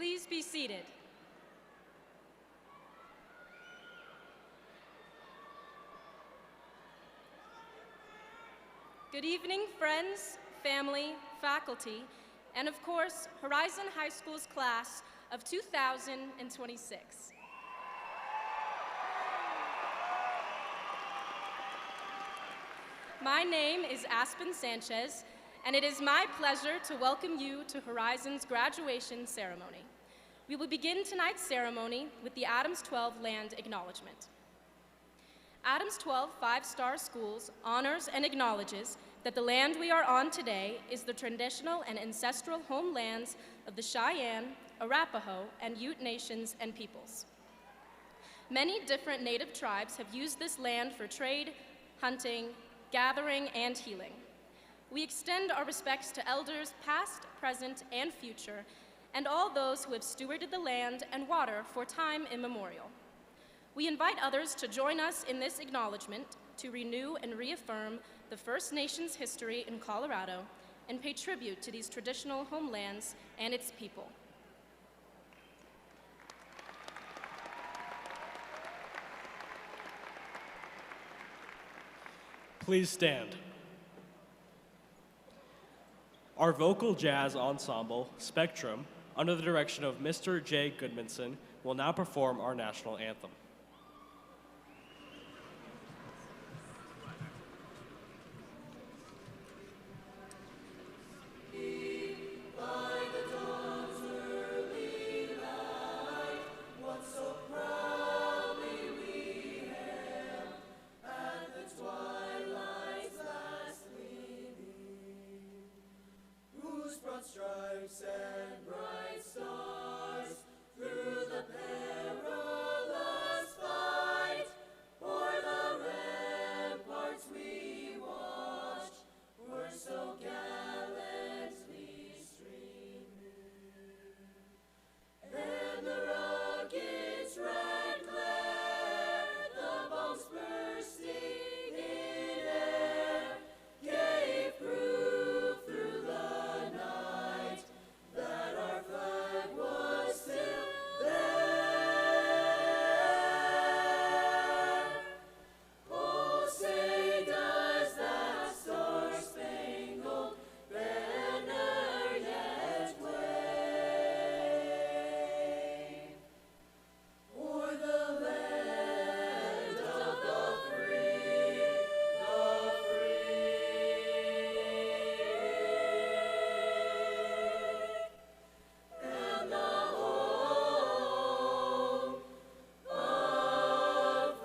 Please be seated. Good evening, friends, family, faculty, and of course, Horizon High School's class of 2026. My name is Aspen Sanchez, and it is my pleasure to welcome you to Horizon's graduation ceremony. We will begin tonight's ceremony with the Adams 12 Land Acknowledgement. Adams 12 5-star schools honors and acknowledges that the land we are on today is the traditional and ancestral homelands of the Cheyenne, Arapaho, and Ute nations and peoples. Many different native tribes have used this land for trade, hunting, gathering, and healing. We extend our respects to elders past, present, and future, and all those who have stewarded the land and water for time immemorial. We invite others to join us in this acknowledgement to renew and reaffirm the First Nations history in Colorado and pay tribute to these traditional homelands and its people. Please stand. Our vocal jazz ensemble, Spectrum, under the direction of Mr. Jay Goodmanson, will now perform our national anthem. Stripes and bright stars through the perilous fight. O'er the ramparts we watched, were so gallantly streaming. And the rocket's red glare, the bombs bursting in air, gave proof through the night that our flag was still there. Oh, say does that star-spangled banner yet wave o'er the land of the free, and the home of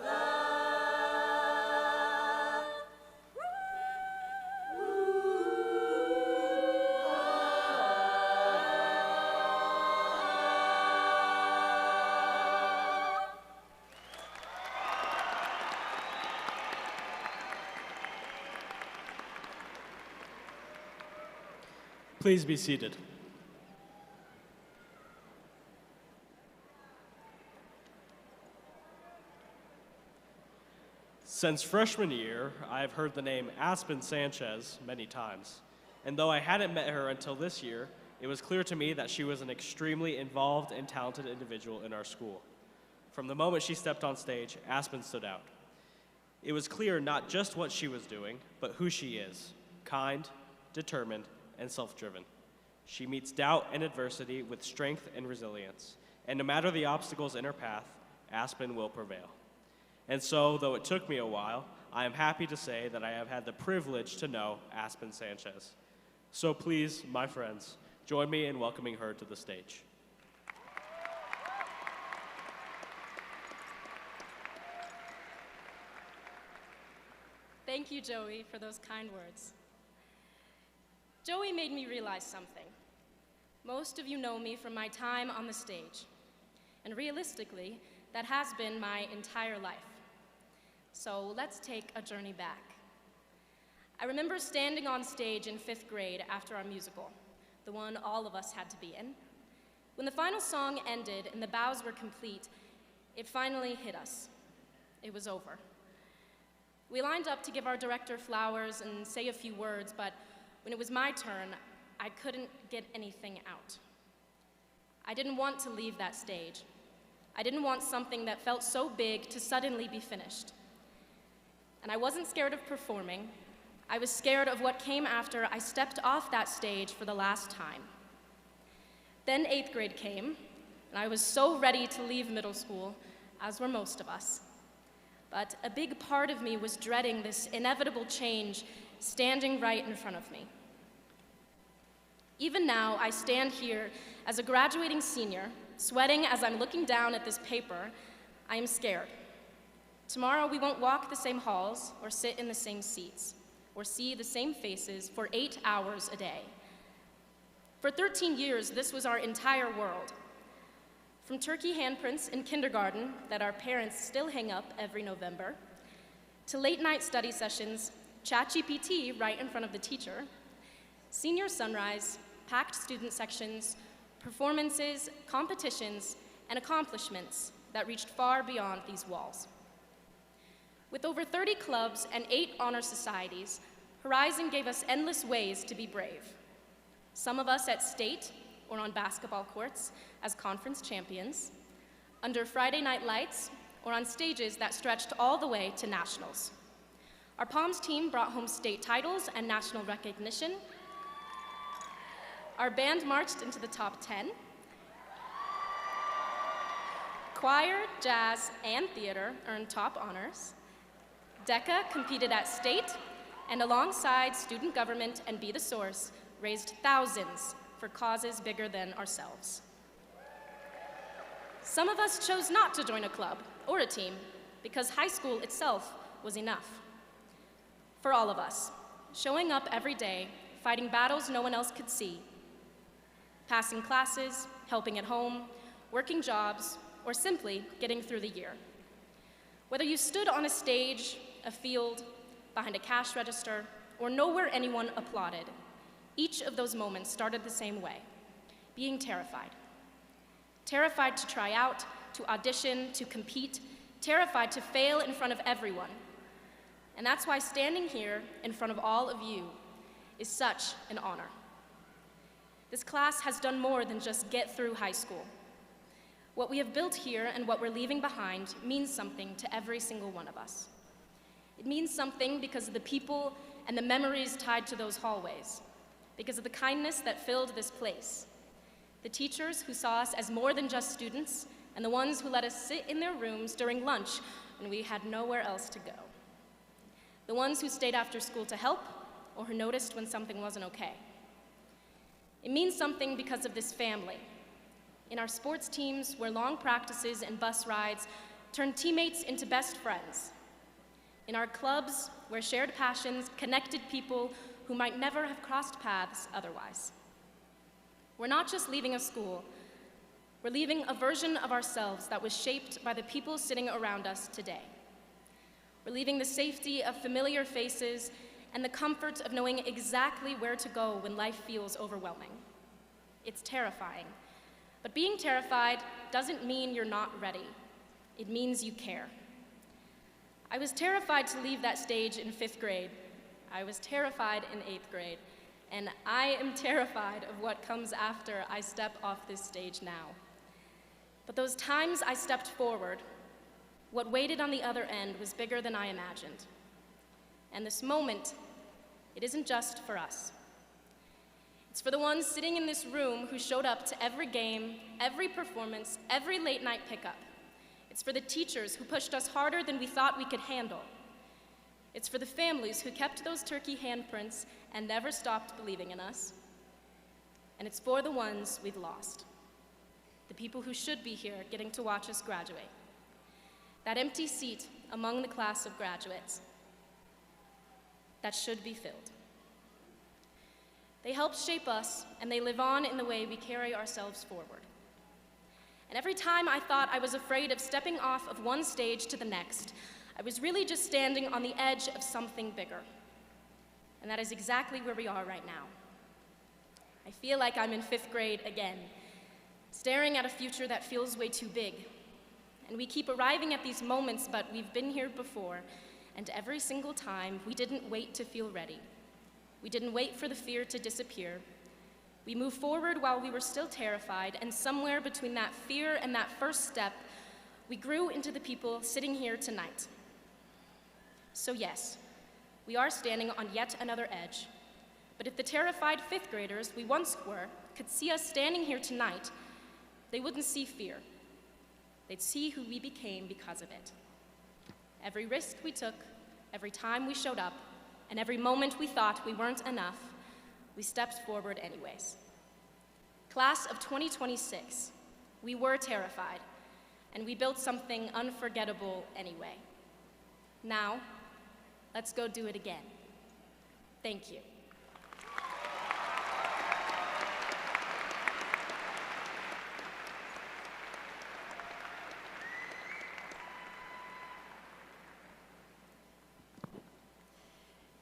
Please be seated. Since freshman year, I have heard the name Aspen Sanchez many times. And though I hadn't met her until this year, it was clear to me that she was an extremely involved and talented individual in our school. From the moment she stepped on stage, Aspen stood out. It was clear not just what she was doing, but who she is: kind, determined, and self-driven. She meets doubt and adversity with strength and resilience. And no matter the obstacles in her path, Aspen will prevail. And so, though it took me a while, I am happy to say that I have had the privilege to know Aspen Sanchez. So please, my friends, join me in welcoming her to the stage. Thank you, Joey, for those kind words. Joey made me realize something. Most of you know me from my time on the stage. And realistically, that has been my entire life. So let's take a journey back. I remember standing on stage in 5th grade after our musical, the one all of us had to be in. When the final song ended and the bows were complete, it finally hit us. It was over. We lined up to give our director flowers and say a few words, but when it was my turn, I couldn't get anything out. I didn't want to leave that stage. I didn't want something that felt so big to suddenly be finished. And I wasn't scared of performing. I was scared of what came after I stepped off that stage for the last time. Then 8th grade came, and I was so ready to leave middle school, as were most of us. But a big part of me was dreading this inevitable change standing right in front of me. Even now, I stand here as a graduating senior, sweating as I'm looking down at this paper. I am scared. Tomorrow, we won't walk the same halls or sit in the same seats or see the same faces for 8 hours a day. For 13 years, this was our entire world. From turkey handprints in kindergarten that our parents still hang up every November, to late-night study sessions, ChatGPT right in front of the teacher, senior sunrise, packed student sections, performances, competitions, and accomplishments that reached far beyond these walls. With over 30 clubs and 8 honor societies, Horizon gave us endless ways to be brave. Some of us at state or on basketball courts as conference champions, under Friday night lights, or on stages that stretched all the way to nationals. Our Palms team brought home state titles and national recognition. Our band marched into the top 10. Choir, jazz, and theater earned top honors. DECA competed at state, and alongside student government and Be the Source, raised thousands for causes bigger than ourselves. Some of us chose not to join a club or a team because high school itself was enough. For all of us, showing up every day, fighting battles no one else could see, passing classes, helping at home, working jobs, or simply getting through the year. Whether you stood on a stage, a field, behind a cash register, or nowhere anyone applauded, each of those moments started the same way, being terrified. Terrified to try out, to audition, to compete, terrified to fail in front of everyone. And that's why standing here in front of all of you is such an honor. This class has done more than just get through high school. What we have built here and what we're leaving behind means something to every single one of us. It means something because of the people and the memories tied to those hallways, because of the kindness that filled this place, the teachers who saw us as more than just students, and the ones who let us sit in their rooms during lunch when we had nowhere else to go, the ones who stayed after school to help, or who noticed when something wasn't okay. It means something because of this family. In our sports teams, where long practices and bus rides turned teammates into best friends. In our clubs, where shared passions connected people who might never have crossed paths otherwise. We're not just leaving a school, we're leaving a version of ourselves that was shaped by the people sitting around us today. We're leaving the safety of familiar faces and the comfort of knowing exactly where to go when life feels overwhelming. It's terrifying. But being terrified doesn't mean you're not ready. It means you care. I was terrified to leave that stage in 5th grade. I was terrified in 8th grade. And I am terrified of what comes after I step off this stage now. But those times I stepped forward, what waited on the other end was bigger than I imagined. And this moment, it isn't just for us. It's for the ones sitting in this room who showed up to every game, every performance, every late night pickup. It's for the teachers who pushed us harder than we thought we could handle. It's for the families who kept those turkey handprints and never stopped believing in us. And it's for the ones we've lost, the people who should be here getting to watch us graduate. That empty seat among the class of graduates that should be filled. They helped shape us, and they live on in the way we carry ourselves forward. And every time I thought I was afraid of stepping off of one stage to the next, I was really just standing on the edge of something bigger. And that is exactly where we are right now. I feel like I'm in 5th grade again, staring at a future that feels way too big. And we keep arriving at these moments, but we've been here before, and every single time, we didn't wait to feel ready. We didn't wait for the fear to disappear. We moved forward while we were still terrified, and somewhere between that fear and that first step, we grew into the people sitting here tonight. So yes, we are standing on yet another edge. But if the terrified 5th graders we once were could see us standing here tonight, they wouldn't see fear. They'd see who we became because of it. Every risk we took, every time we showed up, and every moment we thought we weren't enough, we stepped forward anyways. Class of 2026, we were terrified, and we built something unforgettable anyway. Now, let's go do it again. Thank you.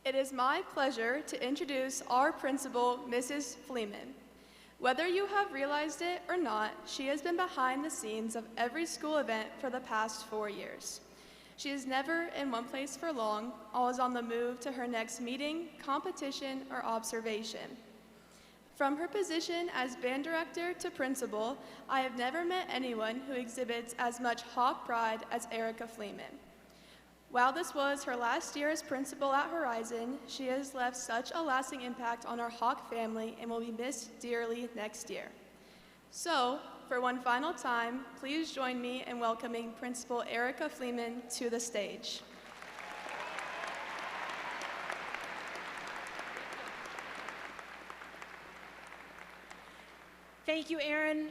It is my pleasure to introduce our principal, Mrs. Fleeman. Whether you have realized it or not, she has been behind the scenes of every school event for the past 4 years. She is never in one place for long, always on the move to her next meeting, competition, or observation. From her position as band director to principal, I have never met anyone who exhibits as much Hawk pride as Erica Fleeman. While this was her last year as principal at Horizon, she has left such a lasting impact on our Hawk family and will be missed dearly next year. So, for one final time, please join me in welcoming Principal Erica Fleeman to the stage. Thank you, Erin.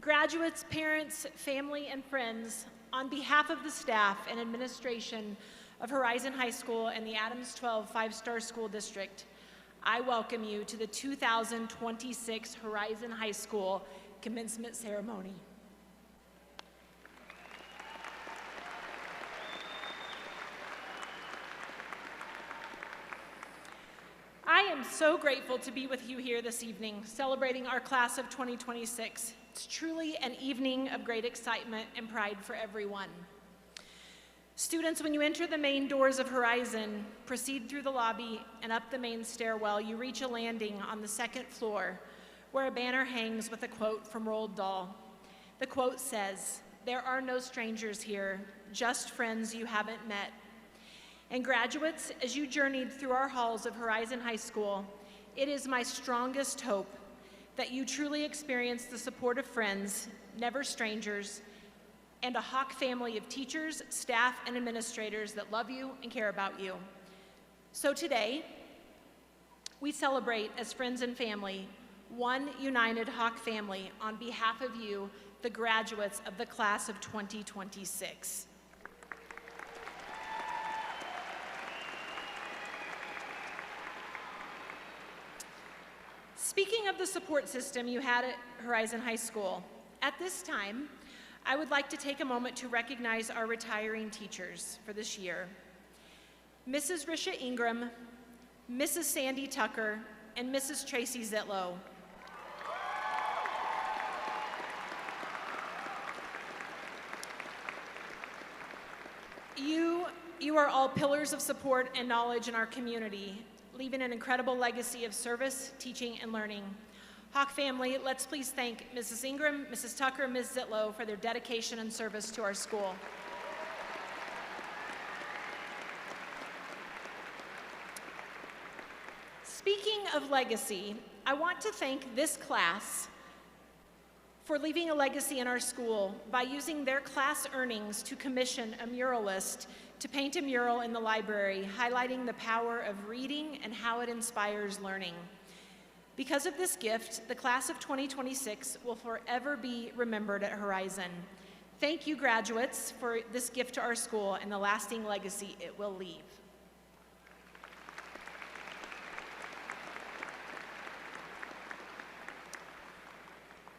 Graduates, parents, family, and friends, on behalf of the staff and administration of Horizon High School and the Adams 12 5-Star School District, I welcome you to the 2026 Horizon High School Commencement Ceremony. I am so grateful to be with you here this evening, celebrating our class of 2026. It's truly an evening of great excitement and pride for everyone. Students, when you enter the main doors of Horizon, proceed through the lobby and up the main stairwell, you reach a landing on the second floor where a banner hangs with a quote from Roald Dahl. The quote says, "There are no strangers here, just friends you haven't met." And graduates, as you journeyed through our halls of Horizon High School, it is my strongest hope that you truly experience the support of friends, never strangers, and a Hawk family of teachers, staff, and administrators that love you and care about you. So today, we celebrate as friends and family, one united Hawk family on behalf of you, the graduates of the class of 2026. Speaking of the support system you had at Horizon High School, at this time, I would like to take a moment to recognize our retiring teachers for this year. Mrs. Risha Ingram, Mrs. Sandy Tucker, and Mrs. Tracy Zitlow. You are all pillars of support and knowledge in our community, leaving an incredible legacy of service, teaching, and learning. Hawk family, let's please thank Mrs. Ingram, Mrs. Tucker, and Ms. Zitlow for their dedication and service to our school. Speaking of legacy, I want to thank this class for leaving a legacy in our school by using their class earnings to commission a muralist to paint a mural in the library, highlighting the power of reading and how it inspires learning. Because of this gift, the class of 2026 will forever be remembered at Horizon. Thank you, graduates, for this gift to our school and the lasting legacy it will leave.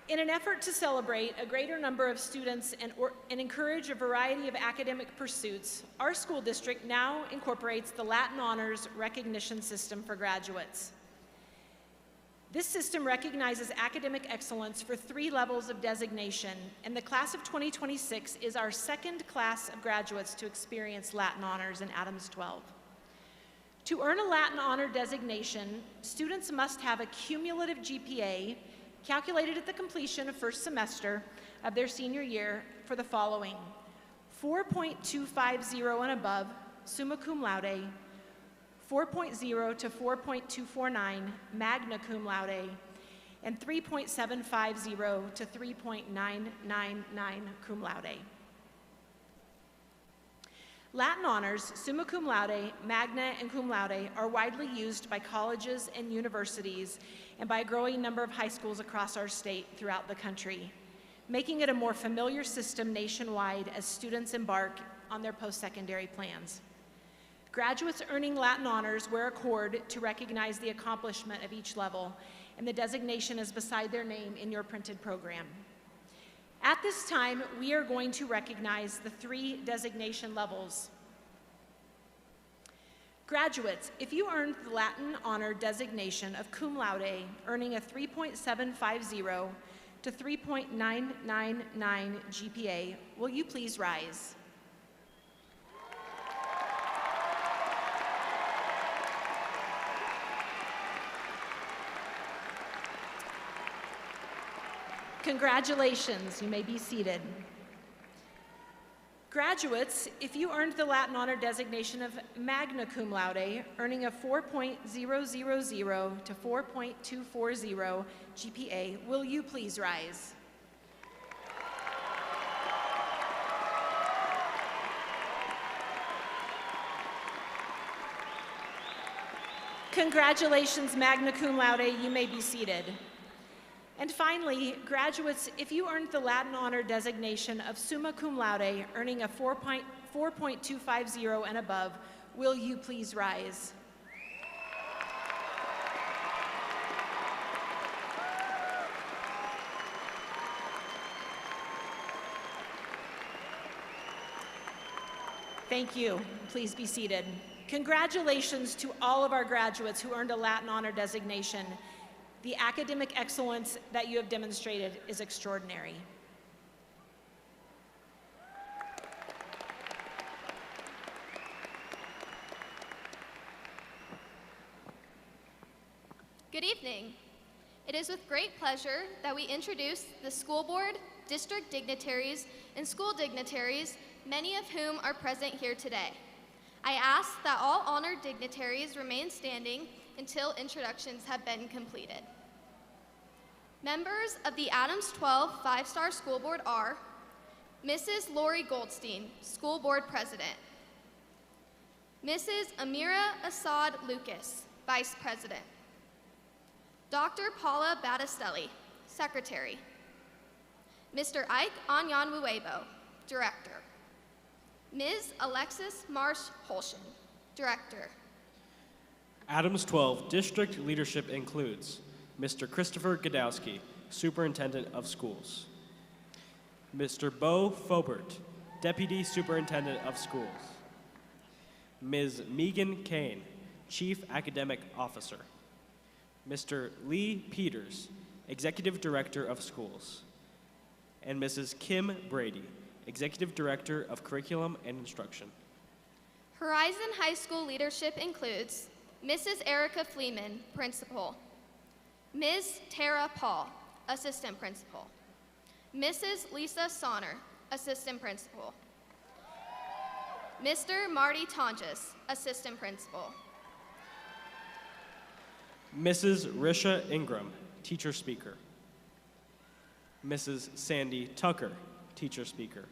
In an effort to celebrate a greater number of students and encourage a variety of academic pursuits, our school district now incorporates the Latin Honors Recognition System for graduates. This system recognizes academic excellence for 3 levels of designation, and the class of 2026 is our second class of graduates to experience Latin Honors in Adams 12. To earn a Latin Honor designation, students must have a cumulative GPA calculated at the completion of first semester of their senior year for the following: 4.250 and above, summa cum laude; 4.0 to 4.249, magna cum laude; and 3.750 to 3.999 cum laude. Latin honors, summa cum laude, magna, and cum laude are widely used by colleges and universities and by a growing number of high schools across our state throughout the country, making it a more familiar system nationwide as students embark on their post-secondary plans. Graduates earning Latin honors wear a cord to recognize the accomplishment of each level, and the designation is beside their name in your printed program. At this time, we are going to recognize the 3 designation levels. Graduates, if you earned the Latin honor designation of cum laude, earning a 3.750 to 3.999 GPA, will you please rise? Congratulations, you may be seated. Graduates, if you earned the Latin Honor designation of magna cum laude, earning a 4.000 to 4.240 GPA, will you please rise? Congratulations, magna cum laude. You may be seated. And finally, graduates, if you earned the Latin Honor designation of summa cum laude, earning a 4.250 and above, will you please rise? Thank you. Please be seated. Congratulations to all of our graduates who earned a Latin Honor designation. The academic excellence that you have demonstrated is extraordinary. Good evening. It is with great pleasure that we introduce the school board, district dignitaries, and school dignitaries, many of whom are present here today. I ask that all honored dignitaries remain standing until introductions have been completed. Members of the Adams 12 5-Star School Board are Mrs. Lori Goldstein, School Board President. Mrs. Amira Assad Lucas, Vice President. Dr. Paula Battistelli, Secretary. Mr. Ike Anyanwuebo, Director. Ms. Alexis Marsh Holshin, Director. Adams 12 district leadership includes Mr. Christopher Godowski, Superintendent of Schools. Mr. Bo Fobert, Deputy Superintendent of Schools. Ms. Megan Kane, Chief Academic Officer. Mr. Lee Peters, Executive Director of Schools. And Mrs. Kim Brady, Executive Director of Curriculum and Instruction. Horizon High School leadership includes Mrs. Erica Fleeman, Principal. Ms. Tara Paul, Assistant Principal. Mrs. Lisa Sonner, Assistant Principal. Mr. Marty Tonjes, Assistant Principal. Mrs. Risha Ingram, Teacher Speaker. Mrs. Sandy Tucker, Teacher Speaker.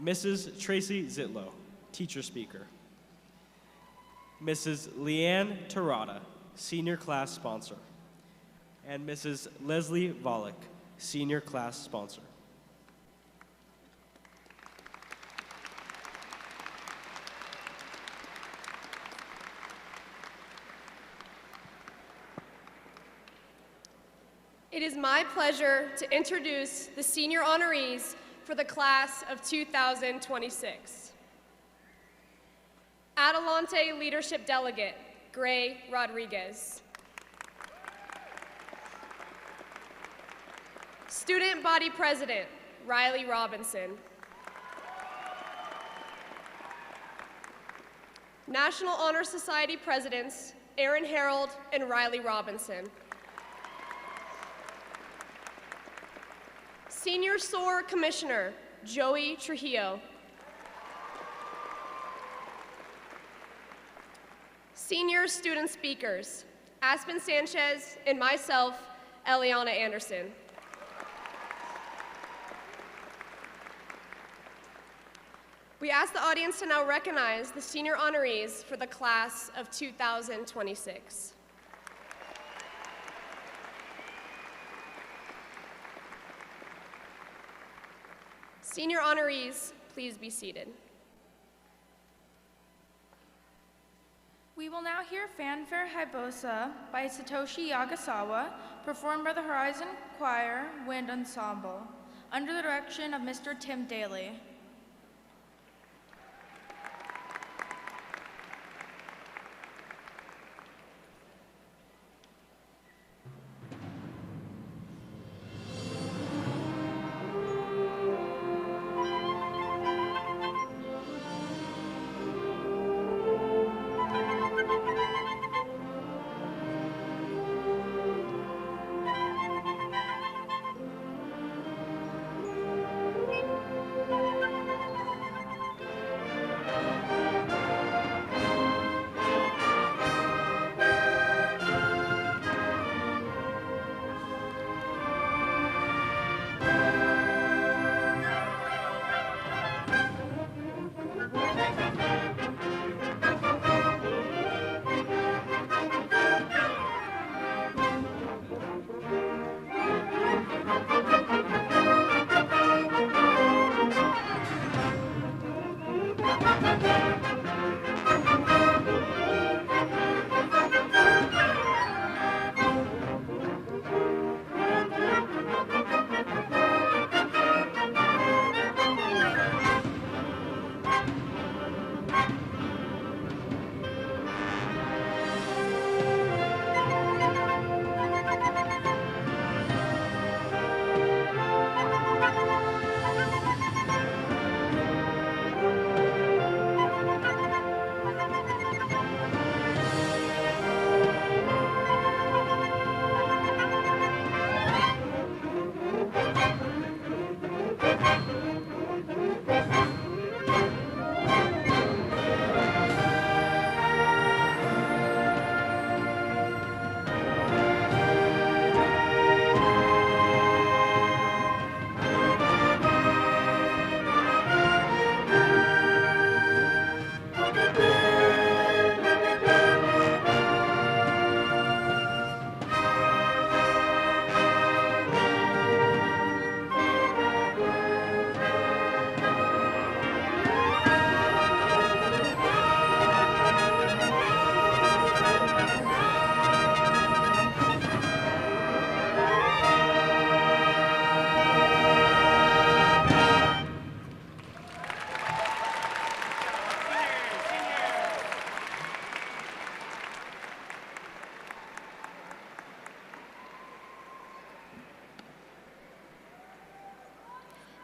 Mrs. Tracy Zitlow, Teacher Speaker. Mrs. Leanne Terada, Senior Class Sponsor. And Mrs. Leslie Volek, Senior Class Sponsor. It is my pleasure to introduce the senior honorees for the class of 2026. Adelante Leadership Delegate, Gray Rodriguez. Student Body President, Riley Robinson. National Honor Society Presidents, Aaron Harold and Riley Robinson. Senior SOAR Commissioner, Joey Trujillo. Senior student speakers, Aspen Sanchez and myself, Eliana Anderson. We ask the audience to now recognize the senior honorees for the class of 2026. Senior honorees, please be seated. We will now hear Fanfare Haibosa by Satoshi Yagasawa, performed by the Horizon Choir Wind Ensemble, under the direction of Mr. Tim Daly.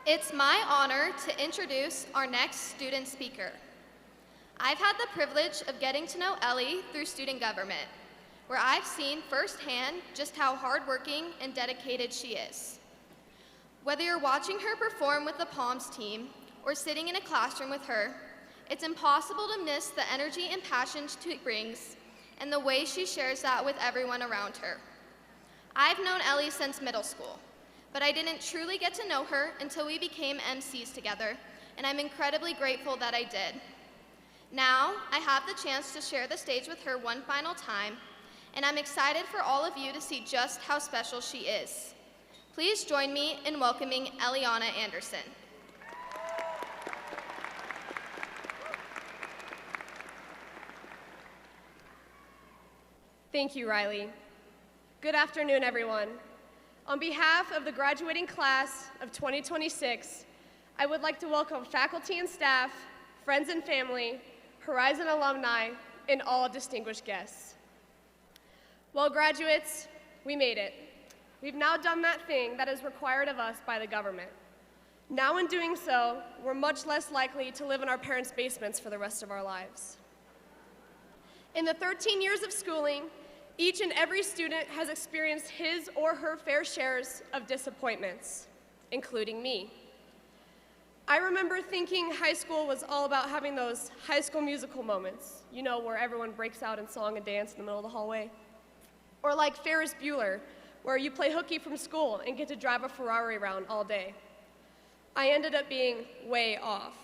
It's my honor to introduce our next student speaker. I've had the privilege of getting to know Ellie through student government, where I've seen firsthand just how hardworking and dedicated she is. Whether you're watching her perform with the Palms team or sitting in a classroom with her, it's impossible to miss the energy and passion she brings and the way she shares that with everyone around her. I've known Ellie since middle school, but I didn't truly get to know her until we became MCs together, and I'm incredibly grateful that I did. Now, I have the chance to share the stage with her one final time, and I'm excited for all of you to see just how special she is. Please join me in welcoming Eliana Anderson. Thank you, Riley. Good afternoon, everyone. On behalf of the graduating class of 2026, I would like to welcome faculty and staff, friends and family, Horizon alumni, and all distinguished guests. Well, graduates, we made it. We've now done that thing that is required of us by the government. Now in doing so, we're much less likely to live in our parents' basements for the rest of our lives. In the 13 years of schooling, each and every student has experienced his or her fair shares of disappointments, including me. I remember thinking high school was all about having those High School Musical moments, you know, where everyone breaks out in song and dance in the middle of the hallway. Or like Ferris Bueller, where you play hooky from school and get to drive a Ferrari around all day. I ended up being way off.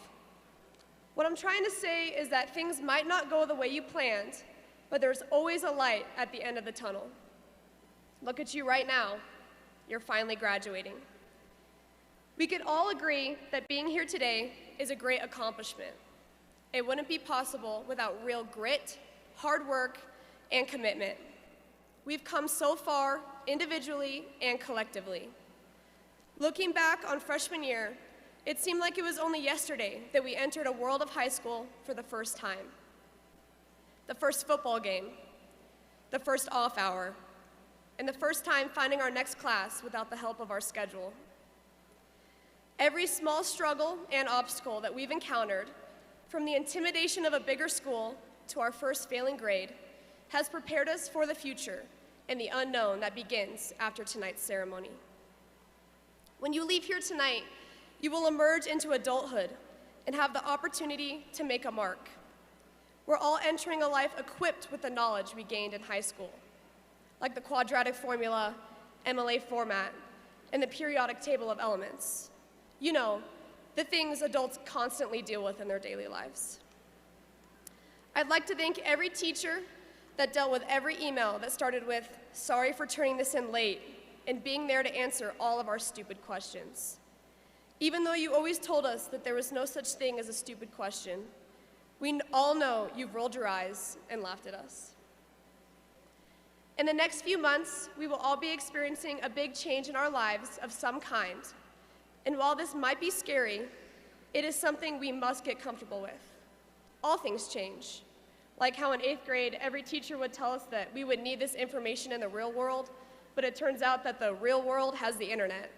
What I'm trying to say is that things might not go the way you planned, but there's always a light at the end of the tunnel. Look at you right now. You're finally graduating. We could all agree that being here today is a great accomplishment. It wouldn't be possible without real grit, hard work, and commitment. We've come so far individually and collectively. Looking back on freshman year, it seemed like it was only yesterday that we entered a world of high school for the first time. The first football game, the first off hour, and the first time finding our next class without the help of our schedule. Every small struggle and obstacle that we've encountered, from the intimidation of a bigger school to our first failing grade, has prepared us for the future and the unknown that begins after tonight's ceremony. When you leave here tonight, you will emerge into adulthood and have the opportunity to make a mark. We're all entering a life equipped with the knowledge we gained in high school, like the quadratic formula, MLA format, and the periodic table of elements. You know, the things adults constantly deal with in their daily lives. I'd like to thank every teacher that dealt with every email that started with, "Sorry for turning this in late," and being there to answer all of our stupid questions. Even though you always told us that there was no such thing as a stupid question, we all know you've rolled your eyes and laughed at us. In the next few months, we will all be experiencing a big change in our lives of some kind. And while this might be scary, it is something we must get comfortable with. All things change. Like how in 8th grade, every teacher would tell us that we would need this information in the real world, but it turns out that the real world has the internet.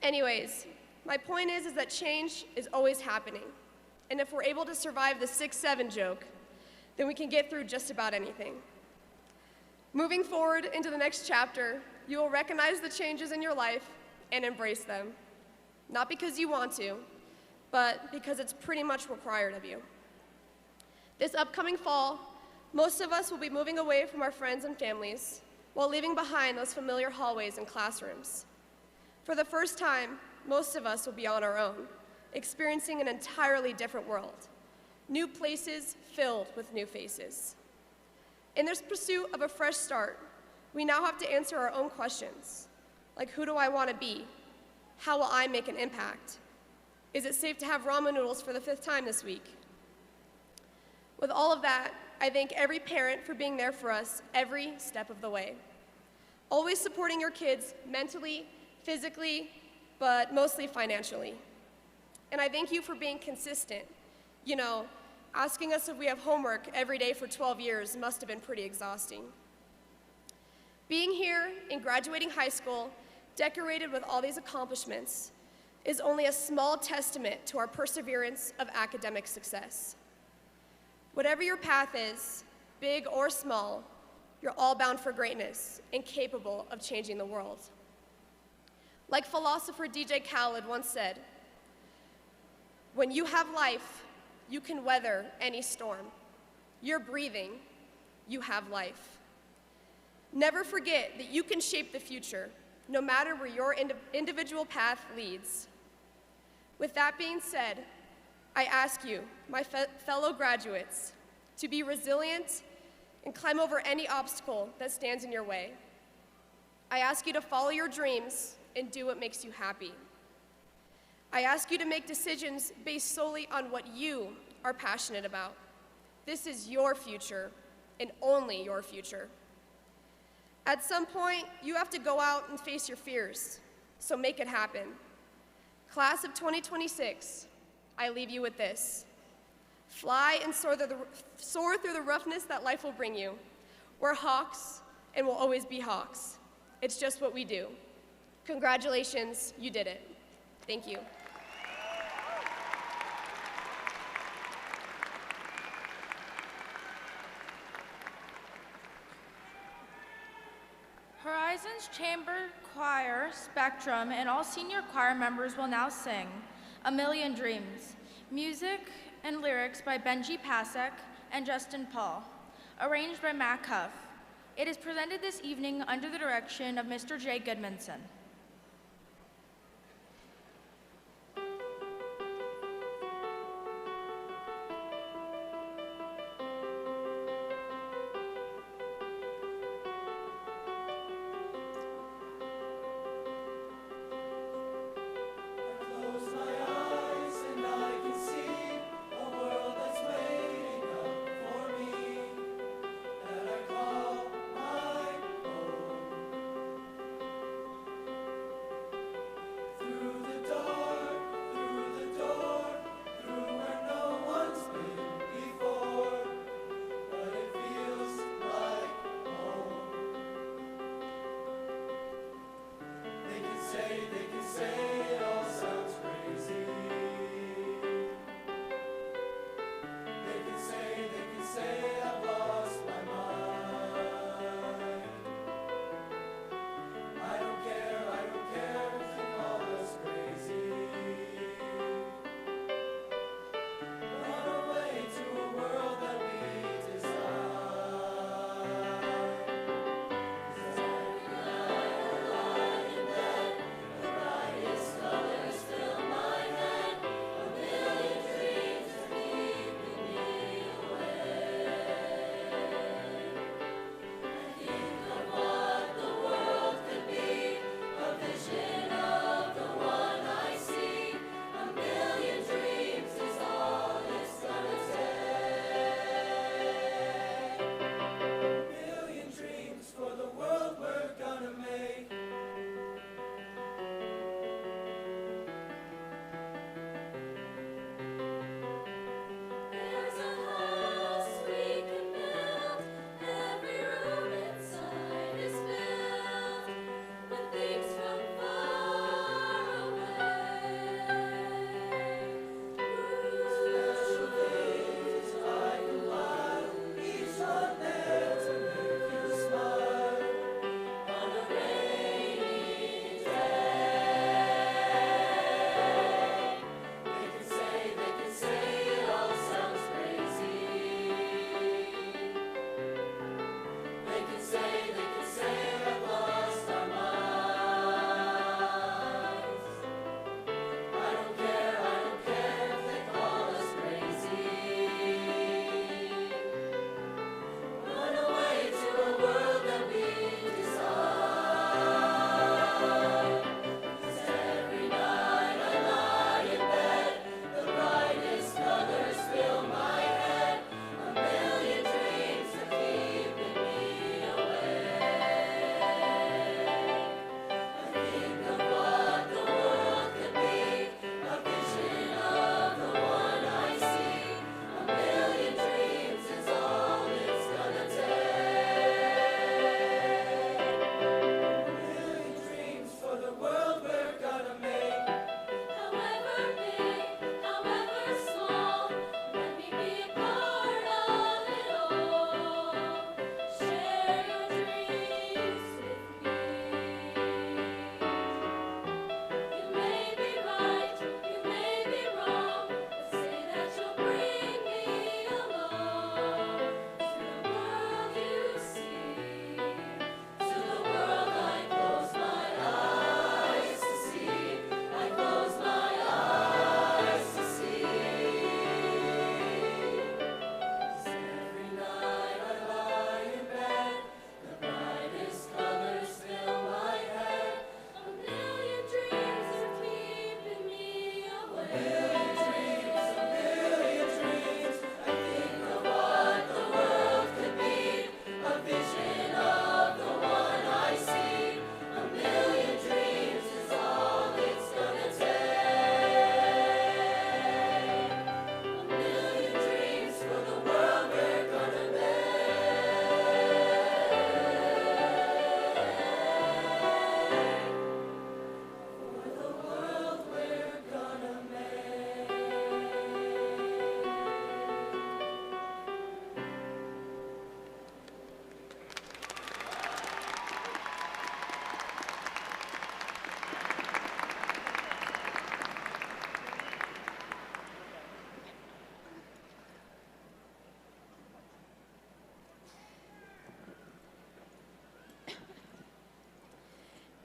Anyways, my point is that change is always happening. And if we're able to survive the 6-7 joke, then we can get through just about anything. Moving forward into the next chapter, you will recognize the changes in your life and embrace them. Not because you want to, but because it's pretty much required of you. This upcoming fall, most of us will be moving away from our friends and families while leaving behind those familiar hallways and classrooms. For the first time, most of us will be on our own, experiencing an entirely different world. New places filled with new faces. In this pursuit of a fresh start, we now have to answer our own questions, like who do I want to be? How will I make an impact? Is it safe to have ramen noodles for the 5th time this week? With all of that, I thank every parent for being there for us every step of the way. Always supporting your kids mentally, physically, but mostly financially. And I thank you for being consistent. You know, asking us if we have homework every day for 12 years must have been pretty exhausting. Being here and graduating high school, decorated with all these accomplishments, is only a small testament to our perseverance of academic success. Whatever your path is, big or small, you're all bound for greatness and capable of changing the world. Like philosopher DJ Khaled once said, when you have life, you can weather any storm. You're breathing, you have life. Never forget that you can shape the future, no matter where your individual path leads. With that being said, I ask you, my fellow graduates, to be resilient and climb over any obstacle that stands in your way. I ask you to follow your dreams and do what makes you happy. I ask you to make decisions based solely on what you are passionate about. This is your future, and only your future. At some point, you have to go out and face your fears, so make it happen. Class of 2026, I leave you with this. Fly and soar through the roughness that life will bring you. We're hawks, and we'll always be hawks. It's just what we do. Congratulations, you did it. Thank you. Horizons Chamber Choir, Spectrum, and all senior choir members will now sing A Million Dreams, music and lyrics by Benji Pasek and Justin Paul, arranged by Matt Huff. It is presented this evening under the direction of Mr. Jay Goodmanson. Close my eyes and I can see a world that's waiting up for me that I call my own.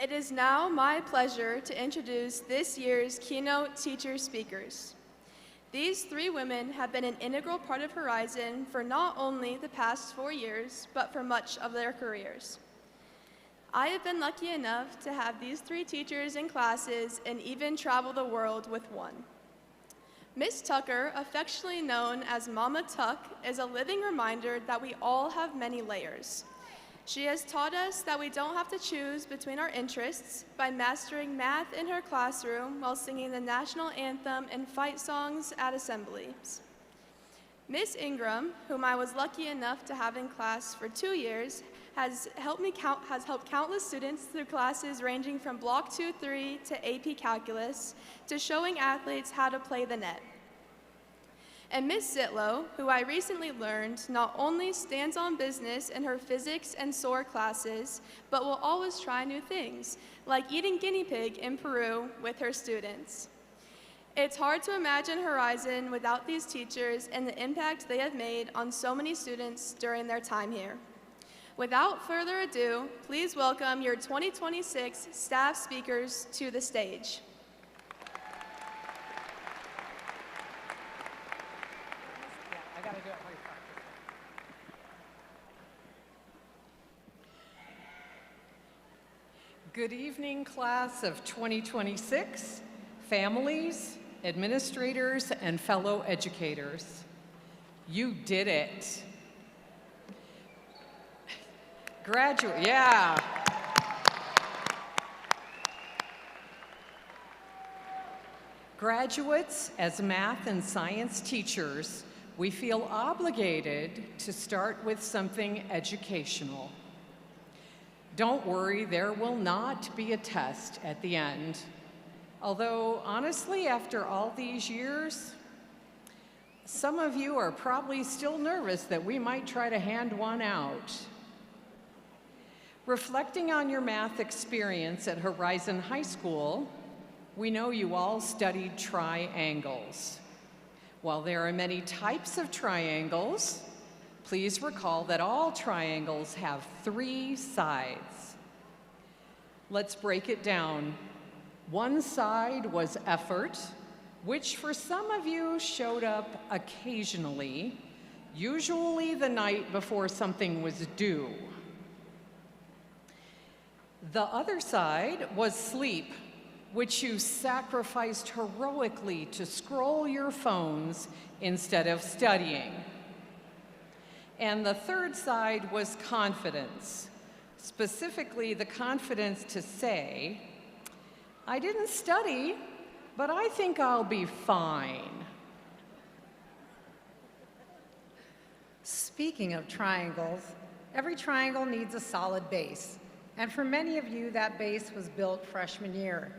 It is now my pleasure to introduce this year's keynote teacher speakers. These three women have been an integral part of Horizon for not only the past 4 years, but for much of their careers. I have been lucky enough to have these three teachers in classes and even travel the world with one. Miss Tucker, affectionately known as Mama Tuck, is a living reminder that we all have many layers. She has taught us that we don't have to choose between our interests by mastering math in her classroom while singing the national anthem and fight songs at assemblies. Miss Ingram, whom I was lucky enough to have in class for 2 years, has helped countless students through classes ranging from Block 2-3 to AP Calculus to showing athletes how to play the net. And Miss Zitlow, who I recently learned not only stands on business in her physics and SOAR classes, but will always try new things, like eating guinea pig in Peru with her students. It's hard to imagine Horizon without these teachers and the impact they have made on so many students during their time here. Without further ado, please welcome your 2026 staff speakers to the stage. Good evening, class of 2026, families, administrators, and fellow educators. You did it. Graduate, yeah. Graduates, as math and science teachers, we feel obligated to start with something educational. Don't worry, there will not be a test at the end. Although, honestly, after all these years, some of you are probably still nervous that we might try to hand one out. Reflecting on your math experience at Horizon High School, we know you all studied triangles. While there are many types of triangles, please recall that all triangles have 3 sides. Let's break it down. One side was effort, which for some of you showed up occasionally, usually the night before something was due. The other side was sleep, which you sacrificed heroically to scroll your phones instead of studying. And the third side was confidence, specifically the confidence to say, I didn't study, but I think I'll be fine. Speaking of triangles, every triangle needs a solid base. And for many of you, that base was built freshman year.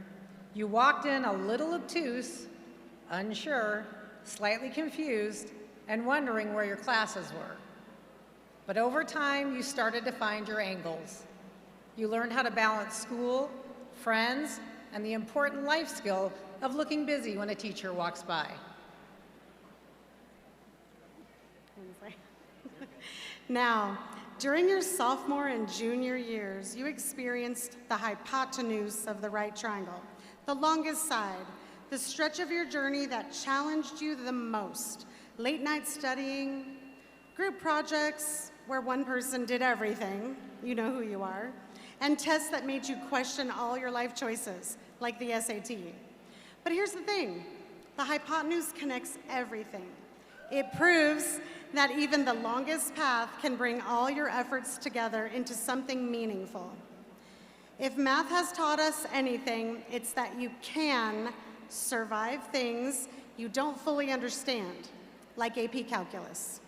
You walked in a little obtuse, unsure, slightly confused, and wondering where your classes were. But over time, you started to find your angles. You learned how to balance school, friends, and the important life skill of looking busy when a teacher walks by. Now, during your sophomore and junior years, you experienced the hypotenuse of the right triangle, the longest side, the stretch of your journey that challenged you the most. Late night studying, group projects where one person did everything, you know who you are, and tests that made you question all your life choices, like the SAT. But here's the thing, the hypotenuse connects everything. It proves that even the longest path can bring all your efforts together into something meaningful. If math has taught us anything, it's that you can survive things you don't fully understand, like AP Calculus.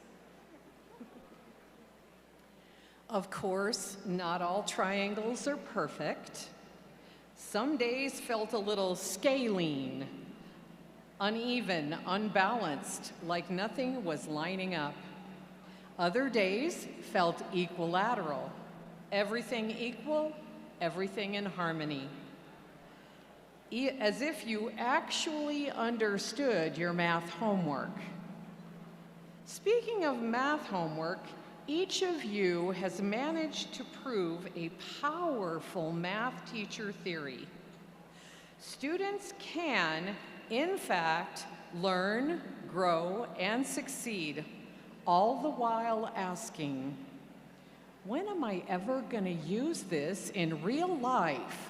Of course, not all triangles are perfect. Some days felt a little scalene, uneven, unbalanced, like nothing was lining up. Other days felt equilateral, everything equal, everything in harmony. As if you actually understood your math homework. Speaking of math homework, each of you has managed to prove a powerful math teacher theory. Students can, in fact, learn, grow, and succeed, all the while asking, when am I ever going to use this in real life?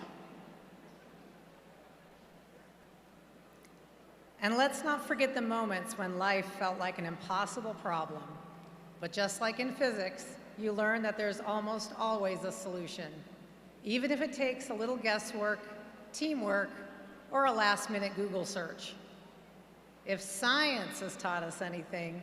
And let's not forget the moments when life felt like an impossible problem. But just like in physics, you learn that there's almost always a solution, even if it takes a little guesswork, teamwork, or a last-minute Google search. If science has taught us anything,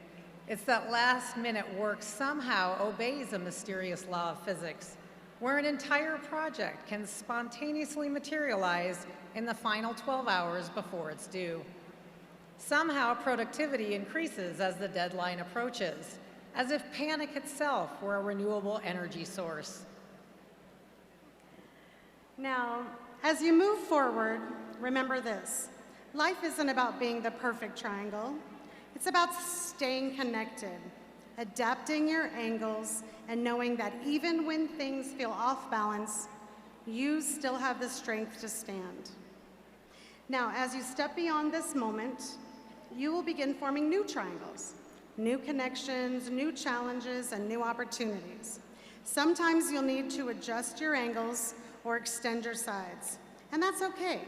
it's that last-minute work somehow obeys a mysterious law of physics, where an entire project can spontaneously materialize in the final 12 hours before it's due. Somehow productivity increases as the deadline approaches, as if panic itself were a renewable energy source. Now, as you move forward, remember this. Life isn't about being the perfect triangle. It's about staying connected, adapting your angles, and knowing that even when things feel off balance, you still have the strength to stand. Now, as you step beyond this moment, you will begin forming new triangles, new connections, new challenges, and new opportunities. Sometimes you'll need to adjust your angles or extend your sides, and that's okay.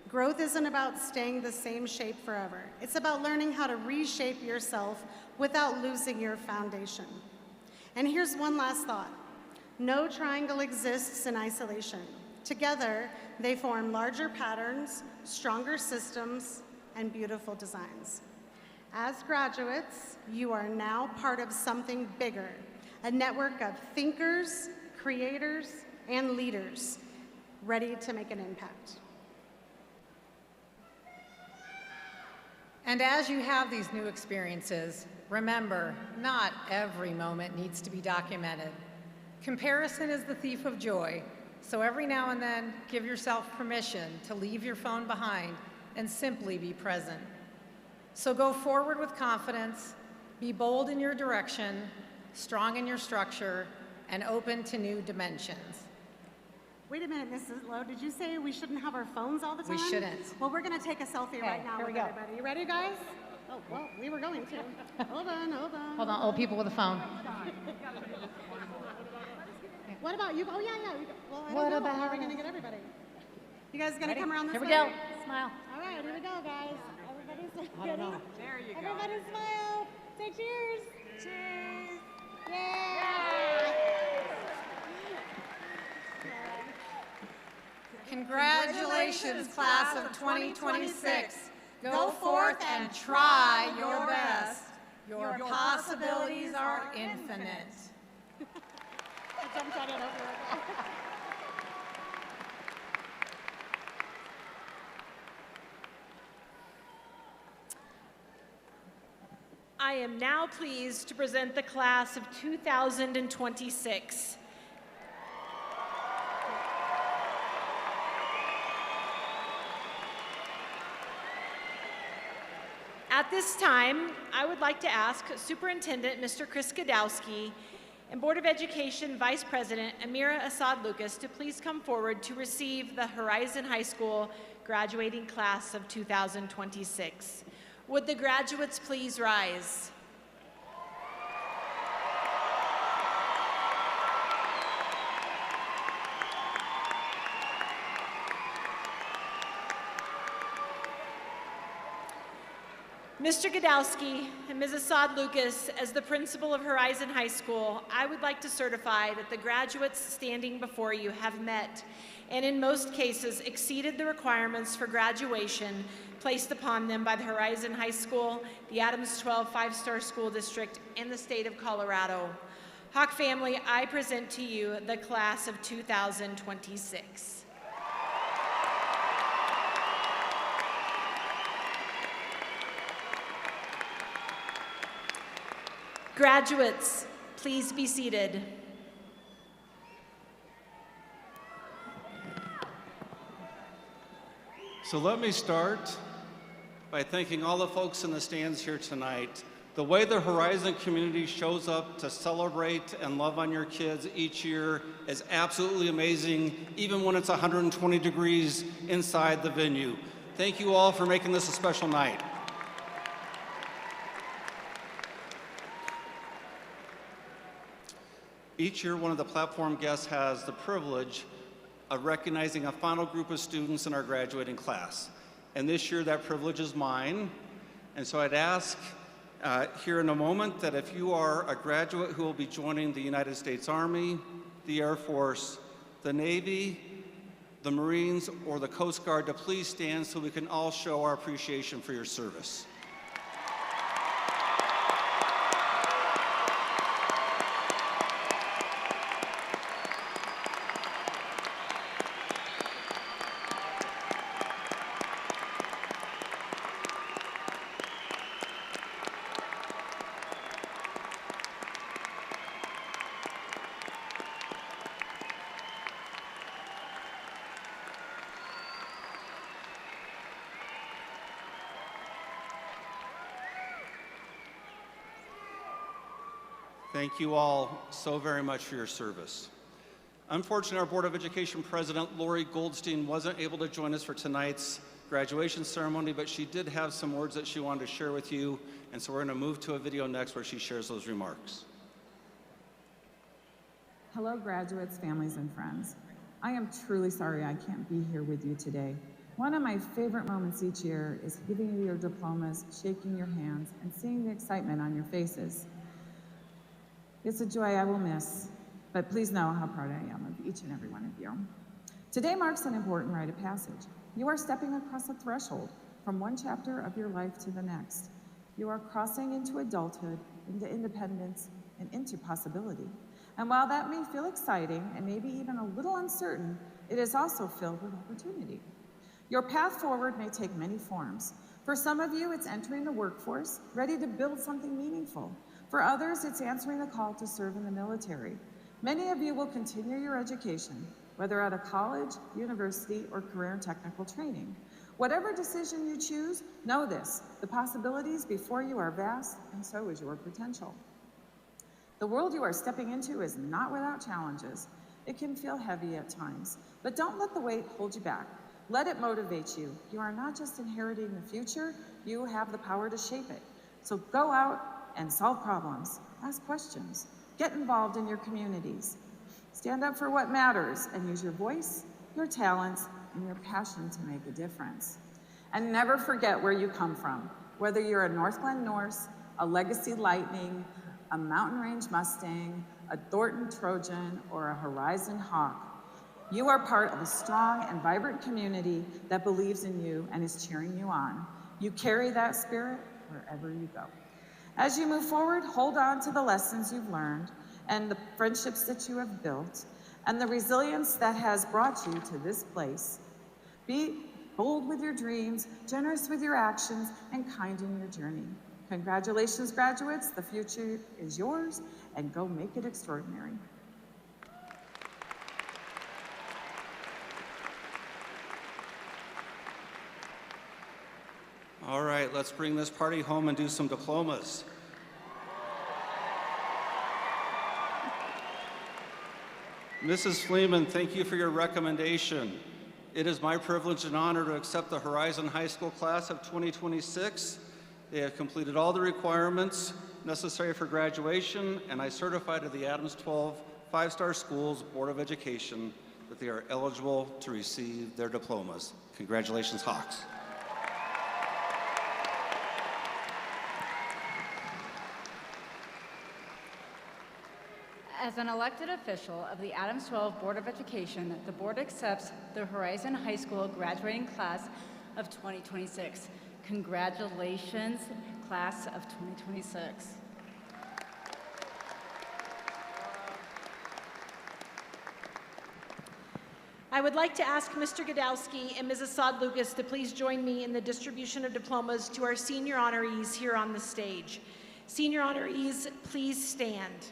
Growth isn't about staying the same shape forever. It's about learning how to reshape yourself without losing your foundation. And here's one last thought. No triangle exists in isolation. Together, they form larger patterns, stronger systems, and beautiful designs. As graduates, you are now part of something bigger, a network of thinkers, creators, and leaders ready to make an impact. And as you have these new experiences, remember, not every moment needs to be documented. Comparison is the thief of joy, so every now and then, give yourself permission to leave your phone behind and simply be present. So go forward with confidence, be bold in your direction, strong in your structure, and open to new dimensions. Wait a minute, Mrs. Lowe, did you say we shouldn't have our phones all the time? We shouldn't. Well, we're gonna take a selfie right now here with we go. everybody. You ready, guys? Oh, well, we were going to. Hold on, hold on. Hold on, old people with a phone. What about you? Oh, yeah. Well, I What don't know. How about are we gonna get everybody? You guys gonna Ready? come around this Here we way? go. Smile. All right, here we go, guys. Everybody's I ready? don't know. There you go. Everybody smile. Say cheers. Cheers. Yay! Congratulations, class of 2026. Go forth and try your best. Your possibilities are infinite. I jumped on it over. I am now pleased to present the class of 2026. At this time, I would like to ask Superintendent Mr. Chris Gadowski and Board of Education Vice President Amira Assad Lucas to please come forward to receive the Horizon High School graduating class of 2026. Would the graduates please rise? Mr. Gadowski and Ms. Assad Lucas, as the principal of Horizon High School, I would like to certify that the graduates standing before you have met and in most cases exceeded the requirements for graduation placed upon them by the Horizon High School, the Adams 12 5-star School District, and the state of Colorado. Hawk family, I present to you the class of 2026. Graduates, please be seated. So let me start by thanking all the folks in the stands here tonight The way the Horizon community shows up to celebrate and love on your kids each year is absolutely amazing, even when it's 120 degrees inside the venue. Thank you all for making this a special night. Each year, one of the platform guests has the privilege of recognizing a final group of students in our graduating class. And this year, that privilege is mine. And so I'd ask here in a moment that if you are a graduate who will be joining the United States Army, the Air Force, the Navy, the Marines, or the Coast Guard, to please stand so we can all show our appreciation for your service. Thank you all so very much for your service. Unfortunately, our Board of Education President, Lori Goldstein, wasn't able to join us for tonight's graduation ceremony, but she did have some words that she wanted to share with you, and so we're going to move to a video next where she shares those remarks. Hello, graduates, families, and friends. I am truly sorry I can't be here with you today. One of my favorite moments each year is giving you your diplomas, shaking your hands, and seeing the excitement on your faces. It's a joy I will miss, but please know how proud I am of each and every one of you. Today marks an important rite of passage. You are stepping across a threshold from one chapter of your life to the next. You are crossing into adulthood, into independence, and into possibility. And while that may feel exciting and maybe even a little uncertain, it is also filled with opportunity. Your path forward may take many forms. For some of you, it's entering the workforce, ready to build something meaningful. For others, it's answering the call to serve in the military. Many of you will continue your education, whether at a college, university, or career and technical training. Whatever decision you choose, know this: the possibilities before you are vast, and so is your potential. The world you are stepping into is not without challenges. It can feel heavy at times, but don't let the weight hold you back. Let it motivate you. You are not just inheriting the future, you have the power to shape it. So go out and solve problems, ask questions, get involved in your communities. Stand up for what matters and use your voice, your talents, and your passion to make a difference. And never forget where you come from. Whether you're a North Glen Norse, a Legacy Lightning, a Mountain Range Mustang, a Thornton Trojan, or a Horizon Hawk, you are part of a strong and vibrant community that believes in you and is cheering you on. You carry that spirit wherever you go. As you move forward, hold on to the lessons you've learned and the friendships that you have built and the resilience that has brought you to this place. Be bold with your dreams, generous with your actions, and kind in your journey. Congratulations, graduates. The future is yours, and go make it extraordinary. All right, let's bring this party home and do some diplomas. Mrs. Fleeman, thank you for your recommendation. It is my privilege and honor to accept the Horizon High School class of 2026. They have completed all the requirements necessary for graduation, and I certify to the Adams 12 5-Star Schools Board of Education that they are eligible to receive their diplomas. Congratulations, Hawks. As an elected official of the Adams 12 Board of Education, the board accepts the Horizon High School graduating class of 2026. Congratulations, class of 2026. I would like to ask Mr. Godowski and Mrs. Sod-Lucas to please join me in the distribution of diplomas to our senior honorees here on the stage. Senior honorees, please stand.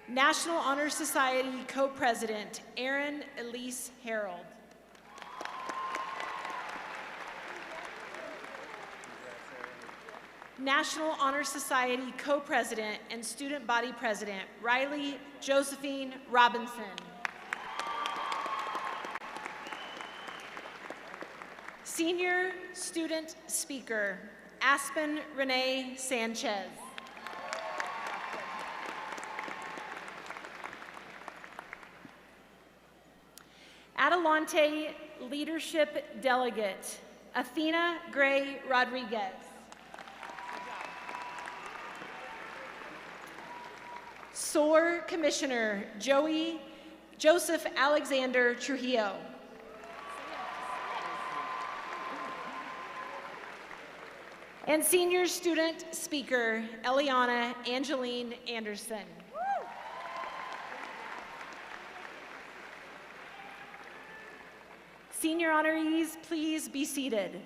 National Honor Society Co-President, Erin Elise Harold. National Honor Society Co-President and Student Body President, Riley Josephine Robinson. Senior Student Speaker, Aspen Renee Sanchez. Adelante Leadership Delegate, Athena Gray Rodriguez. SOAR Commissioner, Joseph Alexander Trujillo. And Senior Student Speaker, Eliana Angeline Anderson. Senior honorees, please be seated.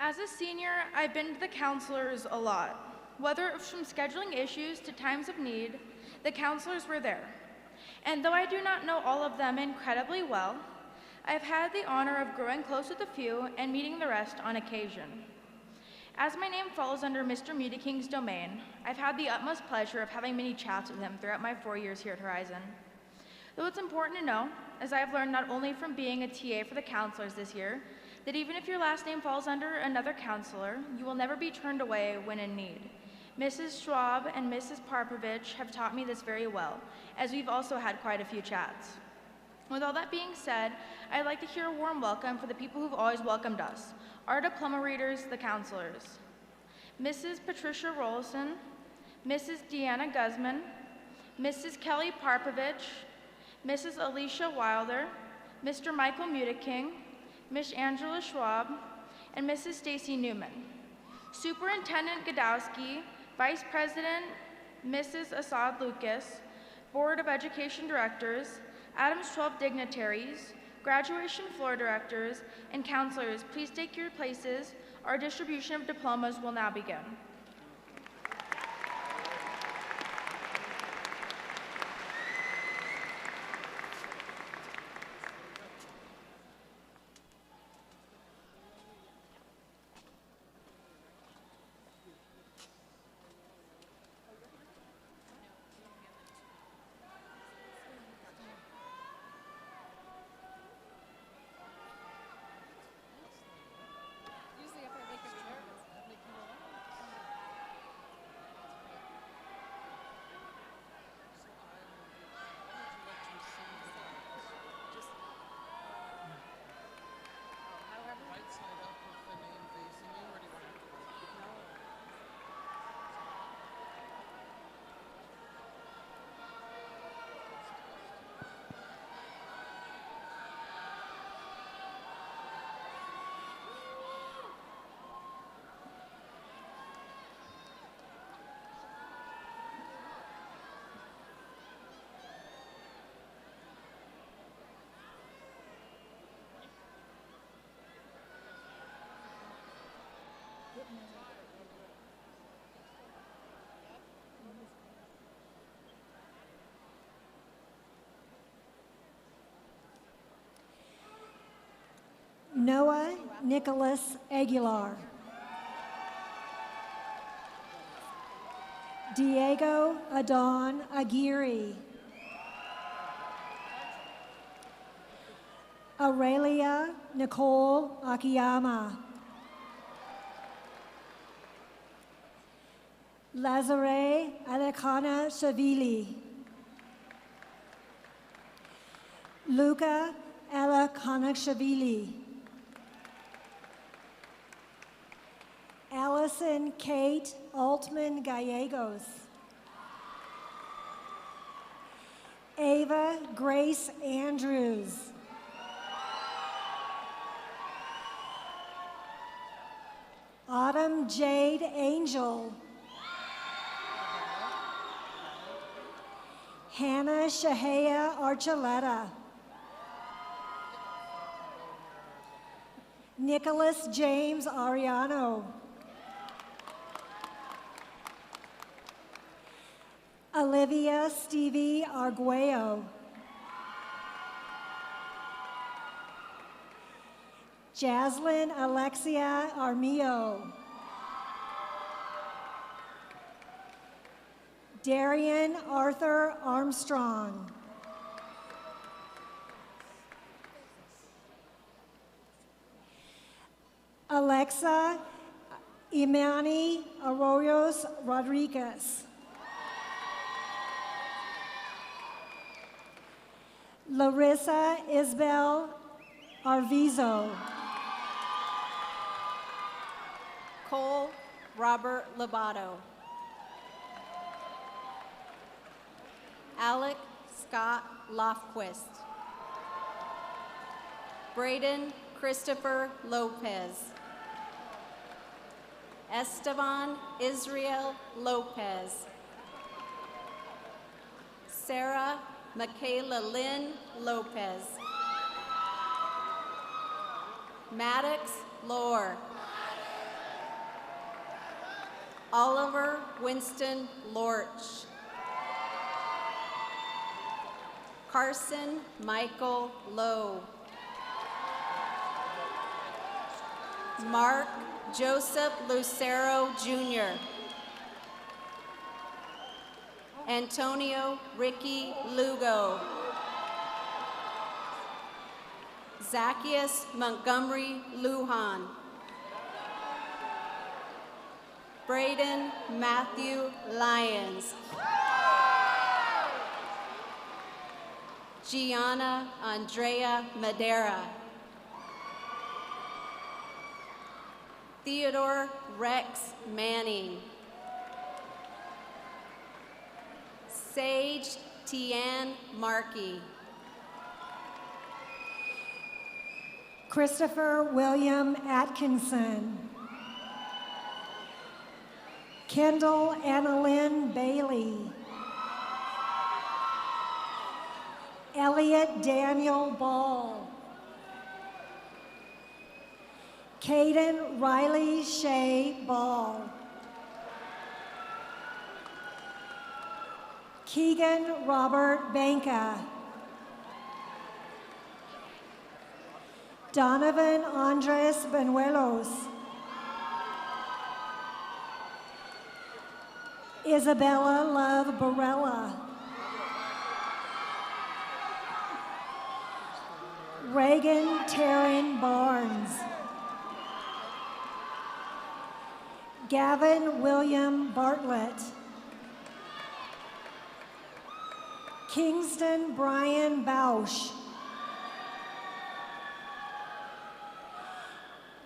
As a senior, I've been to the counselors a lot. Whether it was from scheduling issues to times of need, the counselors were there. And though I do not know all of them incredibly well, I've had the honor of growing close with a few and meeting the rest on occasion. As my name falls under Mr. Media King's domain, I've had the utmost pleasure of having many chats with him throughout my 4 years here at Horizon. Though it's important to know, as I've learned not only from being a TA for the counselors this year, that even if your last name falls under another counselor, you will never be turned away when in need. Mrs. Schwab and Mrs. Parpovich have taught me this very well, as we've also had quite a few chats. With all that being said, I'd like to hear a warm welcome for the people who've always welcomed us, our diploma readers, the counselors. Mrs. Patricia Rollison, Mrs. Deanna Guzman, Mrs. Kelly Parpovich, Mrs. Alicia Wilder, Mr. Michael Mudeking, Ms. Angela Schwab, and Mrs. Stacy Newman. Superintendent Godowski, Vice President Mrs. Assad Lucas, Board of Education Directors, Adams 12 dignitaries, graduation floor directors, and counselors, please take your places. Our distribution of diplomas will now begin. Noah Nicholas Aguilar. Diego Adon Aguirre. Aurelia Nicole Akiyama. Lazare Alekana Shavili. Luca Alakanakshvili. Allison Kate Altman Gallegos. Ava Grace Andrews. Autumn Jade Angel. Hannah Shahaya Archuleta. Nicholas James Ariano. Olivia Stevie Arguello. Jaslyn Alexia Armillo. Darian Arthur Armstrong. Alexa Imani Arroyos Rodriguez. Larissa Isbel Arvizo. Cole Robert Lobato. Alec Scott Lofquist. Braden Christopher Lopez. Esteban Israel Lopez. Sarah Michaela Lynn Lopez. Maddox Lohr. Oliver Winston Lorch. Carson Michael Lowe. Mark Joseph Lucero Jr. Antonio Ricky Lugo. Zacchaeus Montgomery Lujan. Braden Matthew Lyons. Gianna Andrea Madera. Theodore Rex Manning. Sage Tian Markey. Christopher William Atkinson. Kendall Annalyn Bailey. Elliot Daniel Ball. Caden Riley Shea Ball. Keegan Robert Banka. Donovan Andres Benuelos. Isabella Love Barella. Reagan Taryn Barnes. Gavin William Bartlett. Kingston Brian Bausch.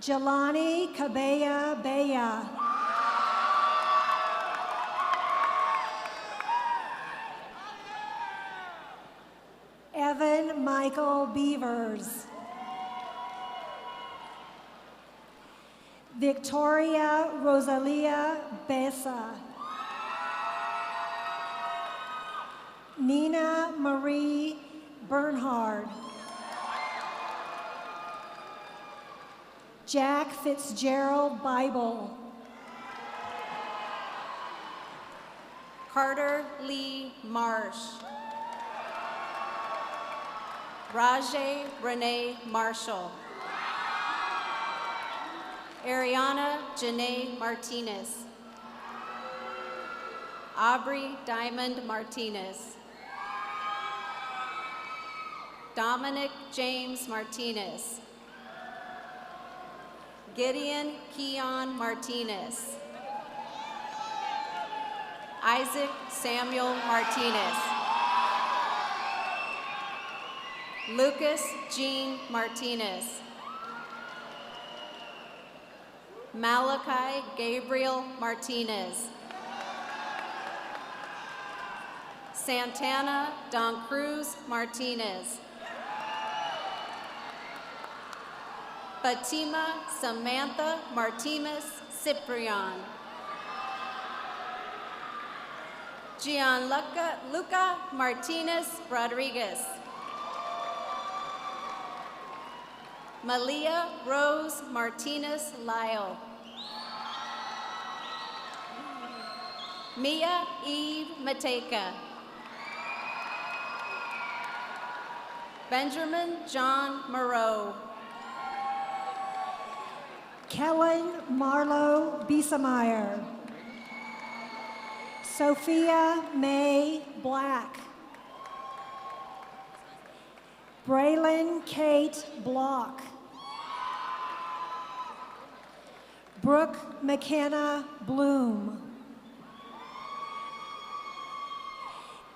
Jelani Cabella Bea. Evan Michael Beavers. Victoria Rosalia Besa. Nina Marie Bernhard. Jack Fitzgerald Bible. Carter Lee Marsh. Rajay Renee Marshall. Ariana Janae Martinez. Aubrey Diamond Martinez. Dominic James Martinez. Gideon Keon Martinez. Isaac Samuel Martinez. Lucas Jean Martinez. Malachi Gabriel Martinez. Santana Don Cruz Martinez. Fatima Samantha Martinez Ciprian. Gianluca Martinez Rodriguez. Malia Rose Martinez Lyle. Mia Eve Mateka. Benjamin John Moreau. Kellen Marlowe Biesemeyer. Sophia May Black. Braylon Kate Block. Brooke McKenna Bloom.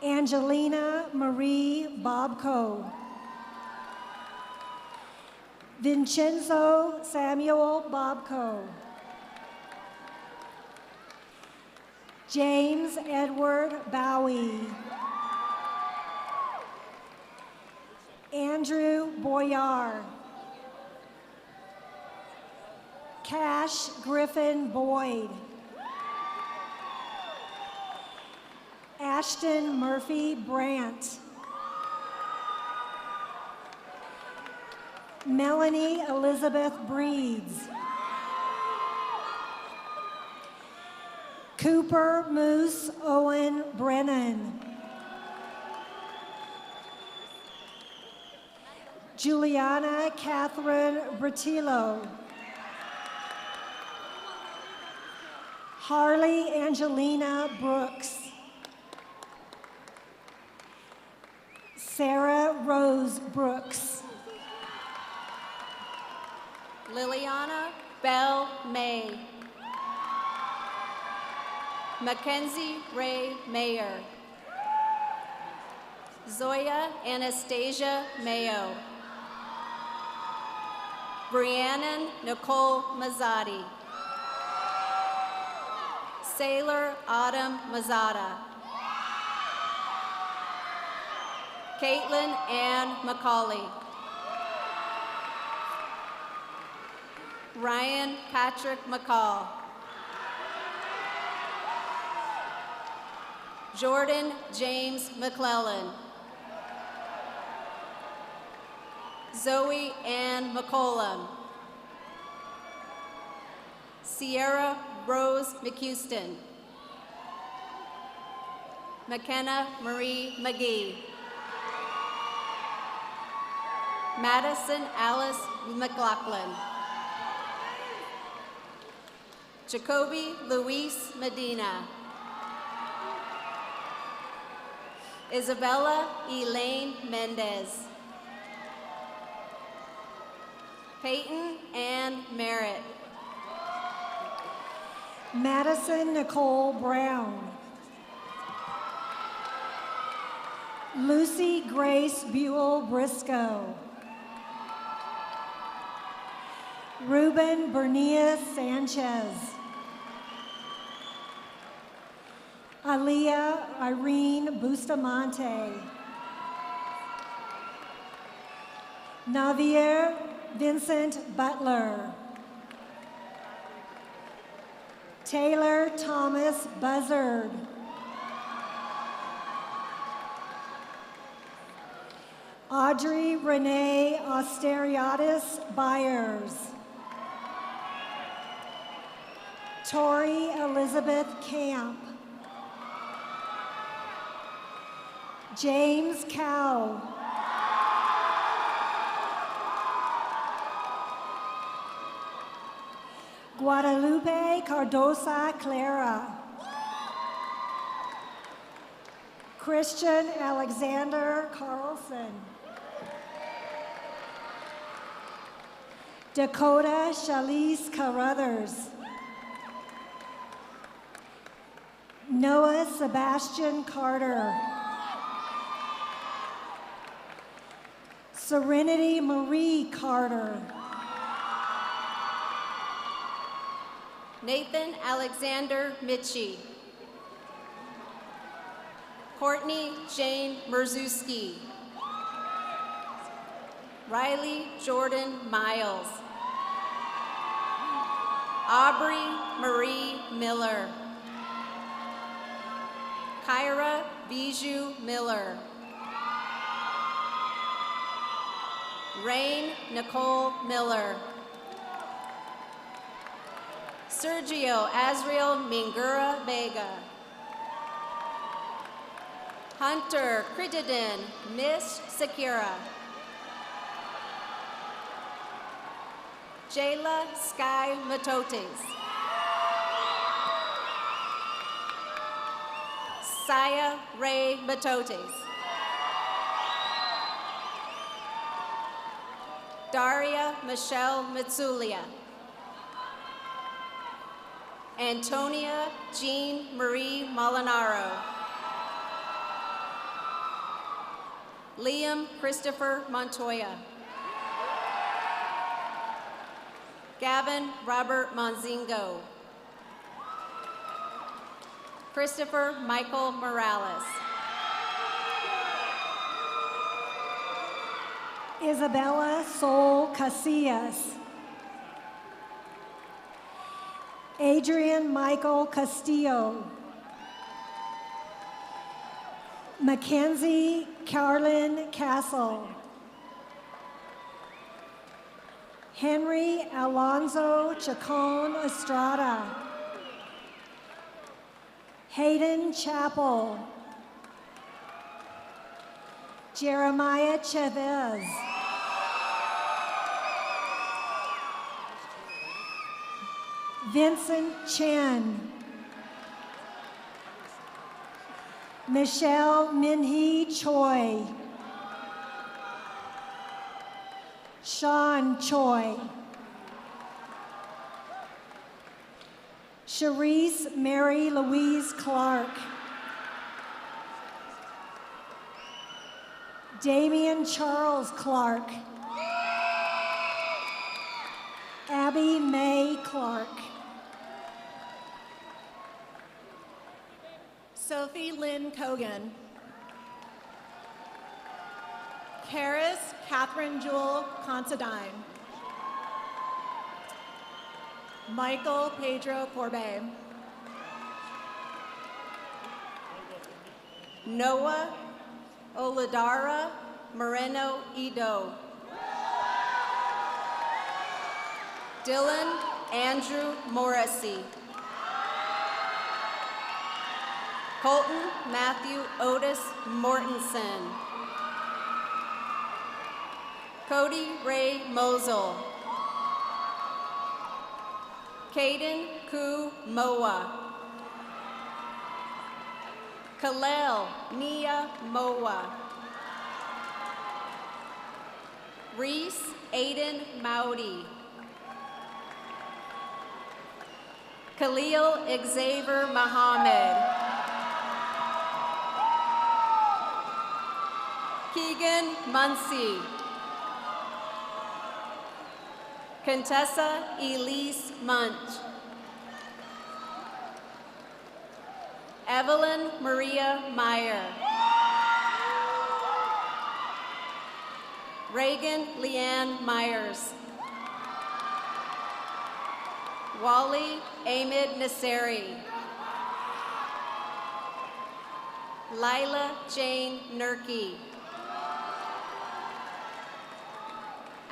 Angelina Marie Bobko. Vincenzo Samuel Bobko. James Edward Bowie. Andrew Boyar. Cash Griffin Boyd. Ashton Murphy Brandt. Melanie Elizabeth Breeds. Cooper Moose Owen Brennan. Juliana Catherine Bertillo. Harley Angelina Brooks. Sarah Rose Brooks. Liliana Bell May. Mackenzie Ray Mayer. Zoya Anastasia Mayo. Brianna Nicole Mazzotti. Sailor Autumn Mazzata. Caitlin Ann McCauley. Ryan Patrick McCall. Jordan James McClellan. Zoe Ann McCollum. Sierra Rose McHouston. McKenna Marie McGee. Madison Alice McLaughlin. Jacoby Luis Medina. Isabella Elaine Mendez. Peyton Ann Merritt. Madison Nicole Brown. Lucy Grace Buell Briscoe. Ruben Bernier Sanchez. Aaliyah Irene Bustamante. Navier Vincent Butler. Taylor Thomas Buzzard. Audrey Renee Austeriadis Byers. Tori Elizabeth Camp. James Cow. Guadalupe Cardosa Clara. Christian Alexander Carlson. Dakota Shalise Carruthers. Noah Sebastian Carter. Serenity Marie Carter. Nathan Alexander Mitchie. Courtney Jane Merzuski. Riley Jordan Miles. Aubrey Marie Miller. Kyra Bijou Miller. Rain Nicole Miller. Sergio Azriel Mingura Vega. Hunter Crittenden Miss Sakira. Jayla Sky Matotes. Saya Ray Matotes. Daria Michelle Mitsulia. Antonia Jean Marie Molinaro. Liam Christopher Montoya. Gavin Robert Monzingo. Christopher Michael Morales. Isabella Sol Casillas. Adrian Michael Castillo. Mackenzie Carlin Castle. Henry Alonzo Chacon Estrada. Hayden Chappell. Jeremiah Chavez. Vincent Chen. Michelle Minhee Choi. Sean Choi. Cherise Mary Louise Clark. Damian Charles Clark. Abby Mae Clark. Sophie Lynn Cogan. Karis Catherine Jewel Considine. Michael Pedro Corbet. Noah Oladara Moreno Ido. Dylan Andrew Morrissey. Colton Matthew Otis Mortensen. Cody Ray Mosel. Caden Ku Moa. Kalel Nia Moa. Reese Aiden Mowdy. Khalil Xavier Mohammed. Keegan Muncie. Contessa Elise Munch. Evelyn Maria Meyer. Reagan Leanne Myers. Wally Ahmed Nasseri. Lila Jane Nurki.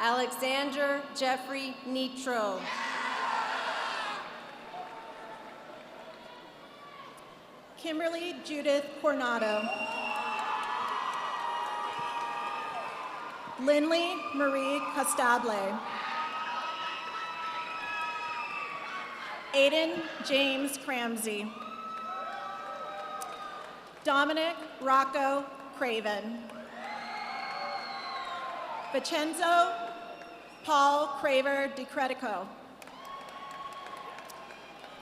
Alexander Jeffrey Nitro. Kimberly Judith Coronado. Lindley Marie Costable. Aiden James Cramsey. Dominic Rocco Craven. Vincenzo Paul Craver DiCredico.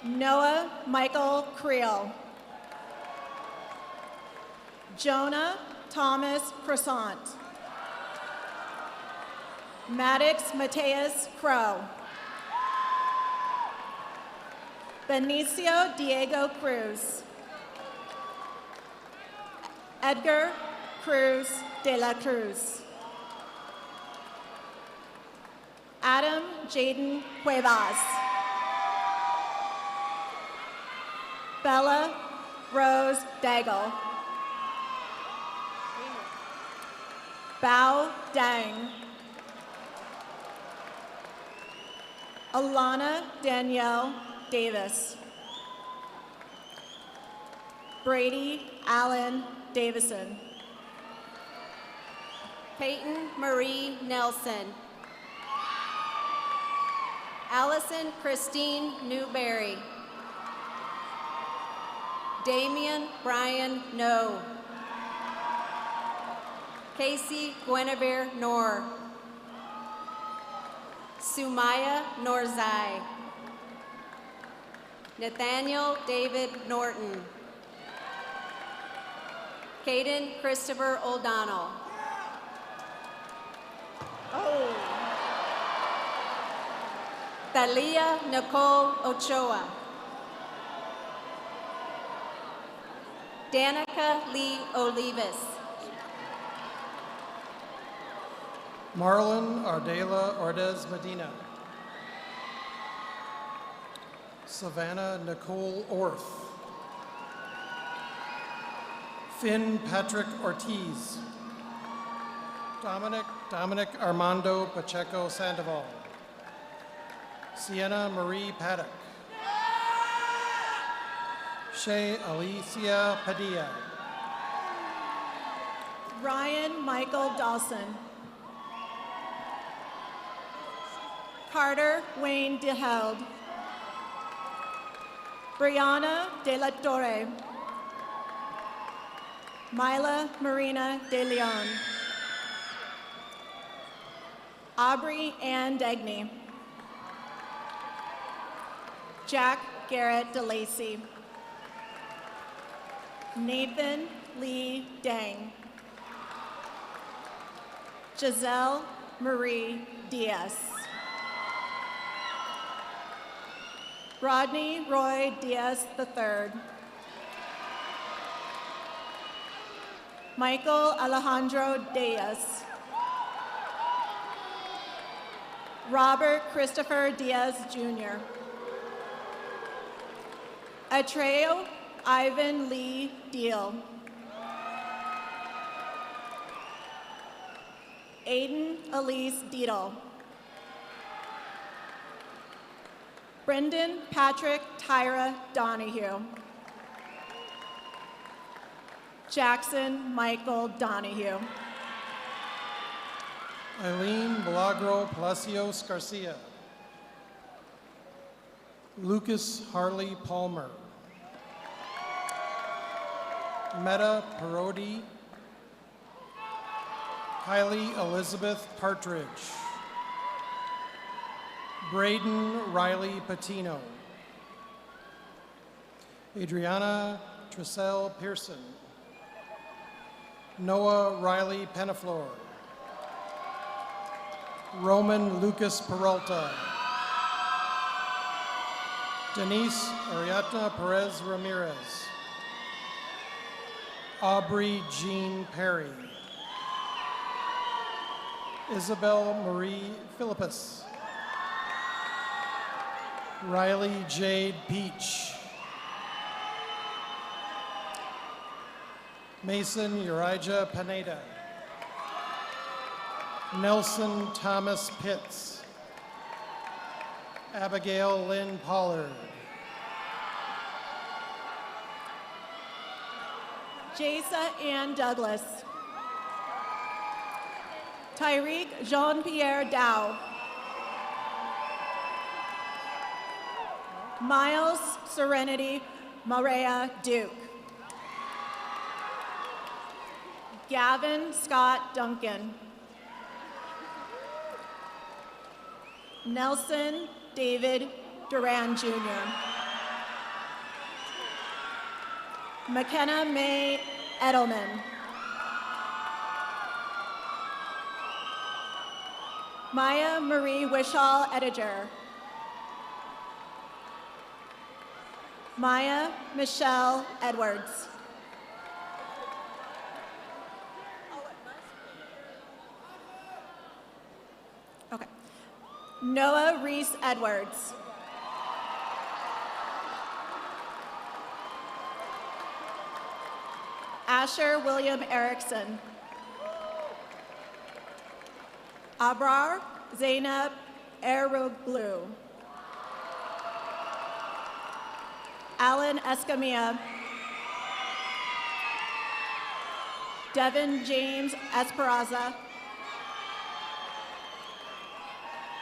Noah Michael Creel. Jonah Thomas Croissant. Maddox Mateus Crow. Benicio Diego Cruz. Edgar Cruz de la Cruz. Adam Jaden Cuevas. Bella Rose Daigle. Bao Dang. Alana Danielle Davis. Brady Allen Davison. Peyton Marie Nelson. Allison Christine Newberry. Damian Brian No. Casey Guinevere Nor. Sumaya Norzai. Nathaniel David Norton. Caden Christopher O'Donnell. Thalia Nicole Ochoa. Danica Lee Olivas. Marlon Ardela Ordez Medina. Savannah Nicole Orth. Finn Patrick Ortiz. Dominic Armando Pacheco Sandoval. Sienna Marie Paddock. Shay Alicia Padilla. Ryan Michael Dawson. Carter Wayne DeHeld. Brianna De La Torre. Mila Marina De Leon. Aubrey Ann Degny. Jack Garrett DeLacy. Nathan Lee Dang. Giselle Marie Diaz. Rodney Roy Diaz III. Michael Alejandro Diaz. Robert Christopher Diaz Jr. Atreo Ivan Lee Deal. Aiden Elise Deedle. Brendan Patrick Tyra Donahue. Jackson Michael Donahue. Eileen Milagro Palacios Garcia. Lucas Harley Palmer. Meta Parodi. Kylie Elizabeth Partridge. Braden Riley Patino. Adriana Trissell Pearson. Noah Riley Penaflor. Roman Lucas Peralta. Denise Ariadna Perez Ramirez. Aubrey Jean Perry. Isabel Marie Philippus. Riley Jade Peach. Mason Urijah Pineda. Nelson Thomas Pitts. Abigail Lynn Pollard. Jasa Ann Douglas. Tyreek Jean-Pierre Dow. Miles Serenity Maria Duke. Gavin Scott Duncan. Nelson David Duran Jr. McKenna May Edelman. Maya Marie Wishall Ediger. Maya Michelle Edwards. Okay. Noah Reese Edwards. Asher William Erickson. Abrar Zainab Eroglu. Alan Escamilla. Devin James Esperanza.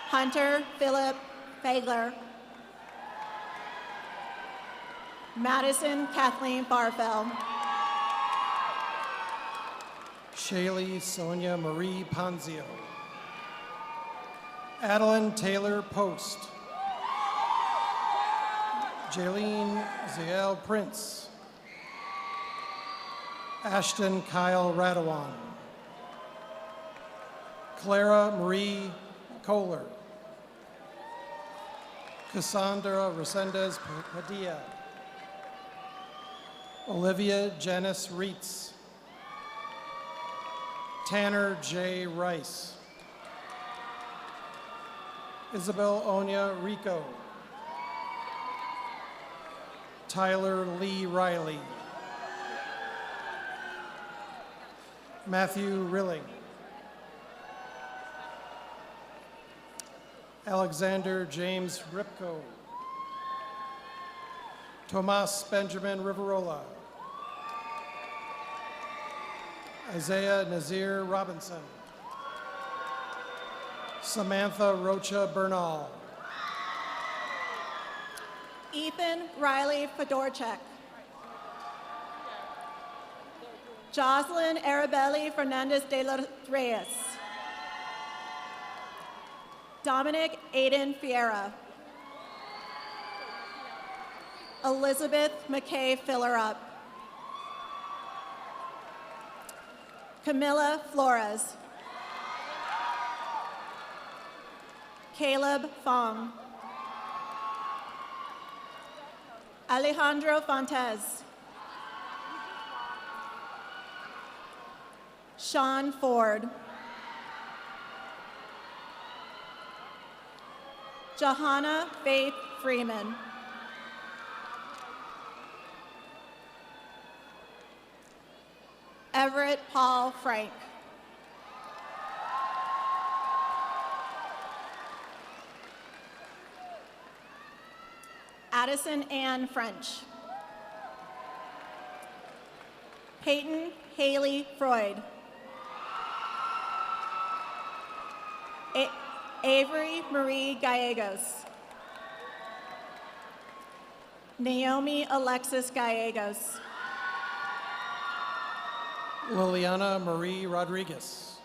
Hunter Philip Fagler. Madison Kathleen Barfell. Shaylee Sonia Marie Ponzio. Adeline Taylor Post. Jaylene Ziel Prince. Ashton Kyle Radawan. Clara Marie Kohler. Cassandra Resendez Padilla. Olivia Janice Reitz. Tanner J. Rice. Isabel Onya Rico. Tyler Lee Riley. Matthew Rilling. Alexander James Ripko. Tomas Benjamin Riverola. Isaiah Nazir Robinson. Samantha Rocha Bernal. Ethan Riley Fedorchak. Jocelyn Arabelli Fernandez de los Reyes. Dominic Aiden Fiera. Elizabeth McKay Fillerup. Camilla Flores. Caleb Fong. Alejandro Fontes. Sean Ford. Johanna Faith Freeman. Everett Paul Frank. Addison Ann French. Peyton Haley Freud. Avery Marie Gallegos. Naomi Alexis Gallegos. Liliana Marie Rodriguez.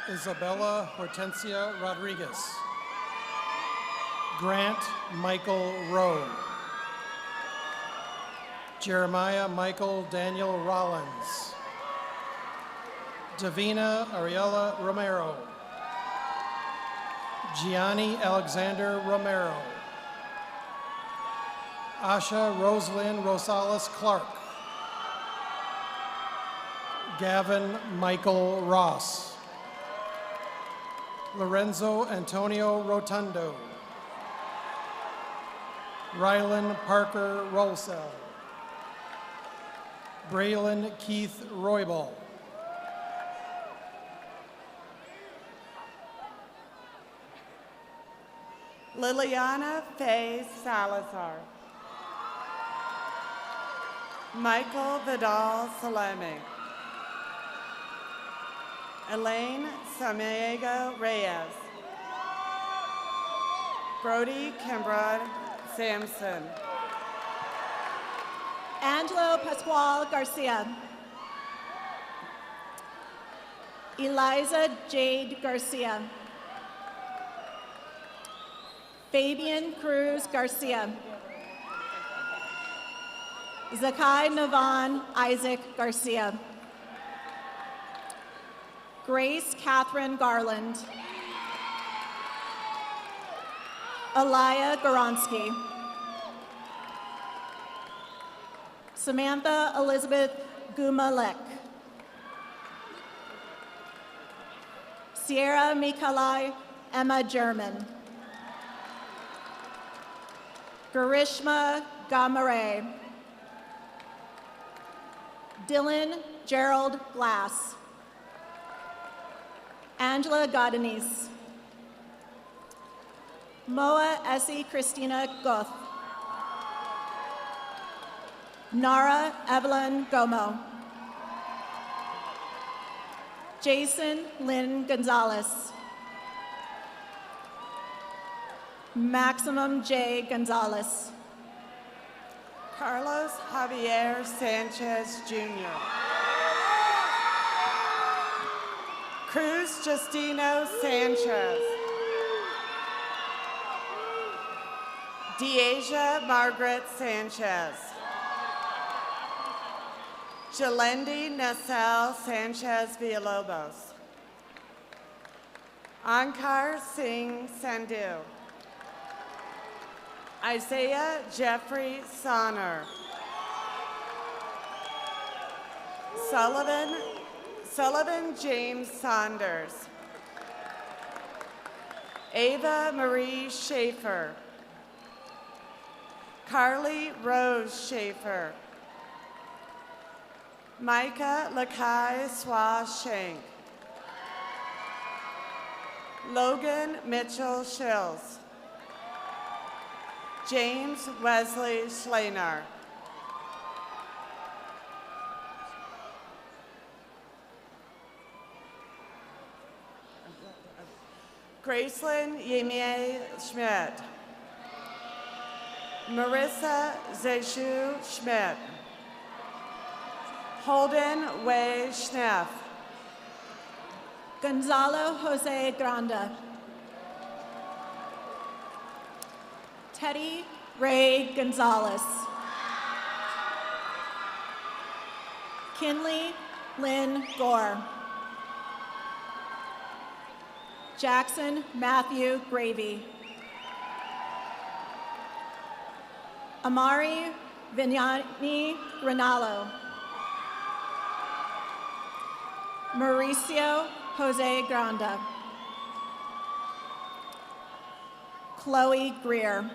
Isabella Hortensia Rodriguez. Grant Michael Rowe. Jeremiah Michael Daniel Rollins. Davina Ariella Romero. Gianni Alexander Romero. Asha Rosalind Rosales Clark. Gavin Michael Ross. Lorenzo Antonio Rotundo. Rylan Parker Rolsell. Braylon Keith Roybal. Liliana Faye Salazar. Michael Vidal Saleme. Elaine Samego Reyes. Brody Kimbrod Sampson. Angelo Pascual Garcia. Eliza Jade Garcia. Fabian Cruz Garcia. Zakai Navan Isaac Garcia. Grace Catherine Garland. Alaya Goronsky. Samantha Elizabeth Gumalek. Sierra Mikalai Emma German. Garishma Gamare. Dylan Gerald Glass. Angela Godinese. Moa Essie Christina Goth. Nara Evelyn Gomo. Jason Lynn Gonzalez. Maximum J. Gonzalez. Carlos Javier Sanchez Jr. Cruz Justino Sanchez. Deasia Margaret Sanchez. Jalendi Nacel Sanchez Villalobos. Ankar Singh Sandhu. Isaiah Jeffrey Sonner. Sullivan James Saunders. Ava Marie Schaefer. Carly Rose Schaefer. Micah Lakai Swa Shank. Logan Mitchell Shills. James Wesley Schlaner. Gracelyn Yemie Schmidt. Marissa Zeshu Schmidt. Holden Wei Schneff. Gonzalo Jose Granda. Teddy Ray Gonzalez. Kinley Lynn Gore. Jackson Matthew Gravy. Amari Vignani Rinaldo. Mauricio Jose Granda. Chloe Greer.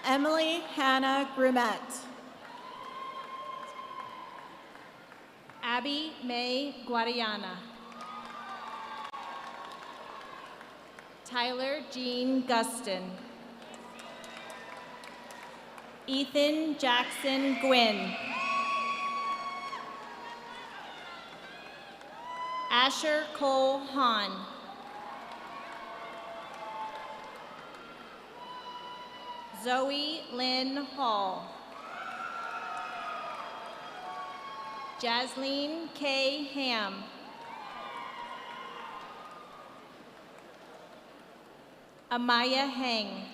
Emily Hannah Grumet. Abby May Guadiana. Tyler Jean Gustin. Ethan Jackson Gwynn. Asher Cole Hahn. Zoe Lynn Hall. Jasleen K. Ham. Amaya Heng.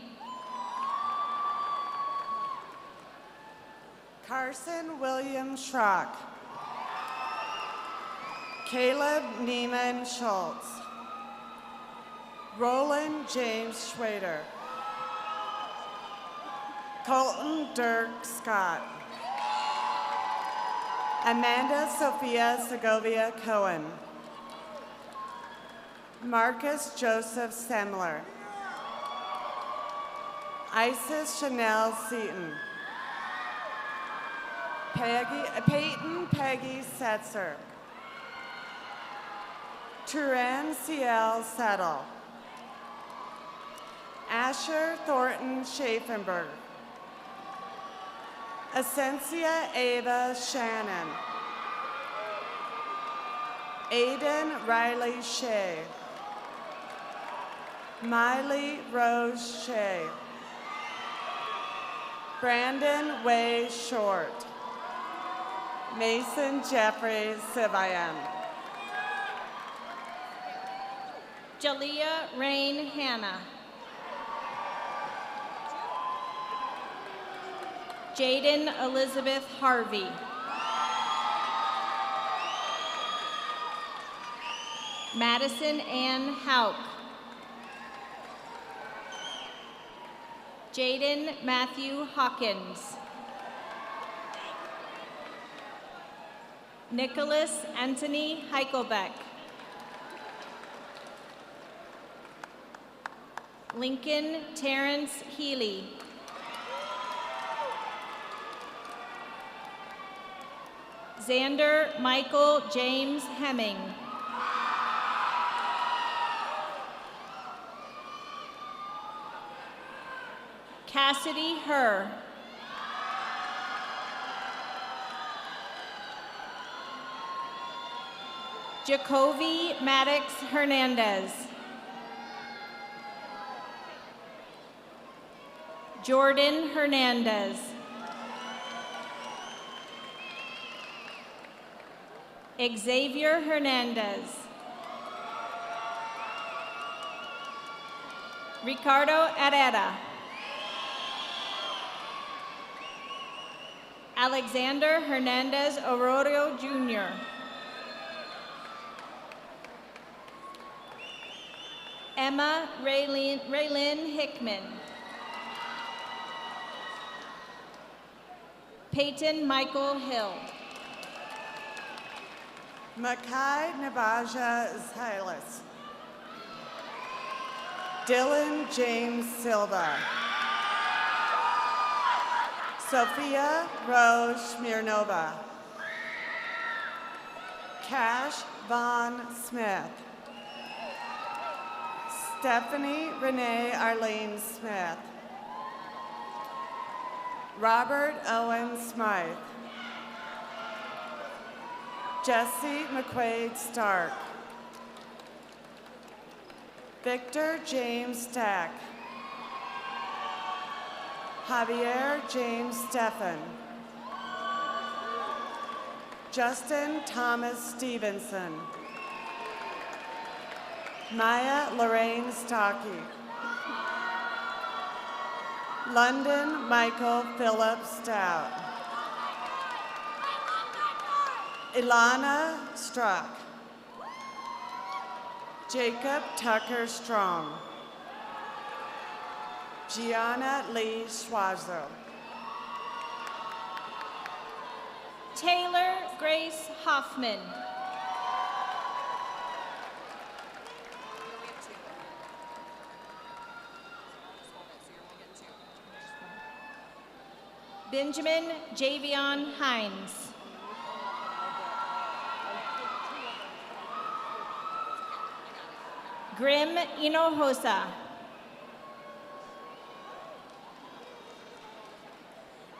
Carson William Schrock. Caleb Neiman Schultz. Roland James Schwader. Colton Dirk Scott. Amanda Sophia Segovia Cohen. Marcus Joseph Semler. Isis Chanel Seaton. Peyton Peggy Setzer. Turan Ciel Settle. Asher Thornton Schaffenberg. Essencia Ava Shannon. Aiden Riley Shea. Miley Rose Shea. Brandon Way Short. Mason Jeffrey Sivayan. Jalea Rain Hannah. Jaden Elizabeth Harvey. Madison Ann Hauk. Jaden Matthew Hawkins. Nicholas Anthony Heichelbeck. Lincoln Terrence Healy. Xander Michael James Hemming. Cassidy Herr. Jacoby Maddox Hernandez. Jordan Hernandez. Xavier Hernandez. Ricardo Herrera. Alexander Hernandez Ororio Jr. Emma Raylyn Hickman. Peyton Michael Hill. Makai Nabaja Silas. Dylan James Silva. Sophia Rose Smirnova. Cash Vaughn Smith. Stephanie Renee Arlene Smith. Robert Owen Smythe. Jesse McQuaid Stark. Victor James Stack. Javier James Steffen. Justin Thomas Stevenson. Maya Lorraine Stocky. London Michael Philip Stout. Ilana Struck. Jacob Tucker Strong. Gianna Lee Schwazo. Taylor Grace Hoffman. Benjamin Javion Hines. Grim Inohosa.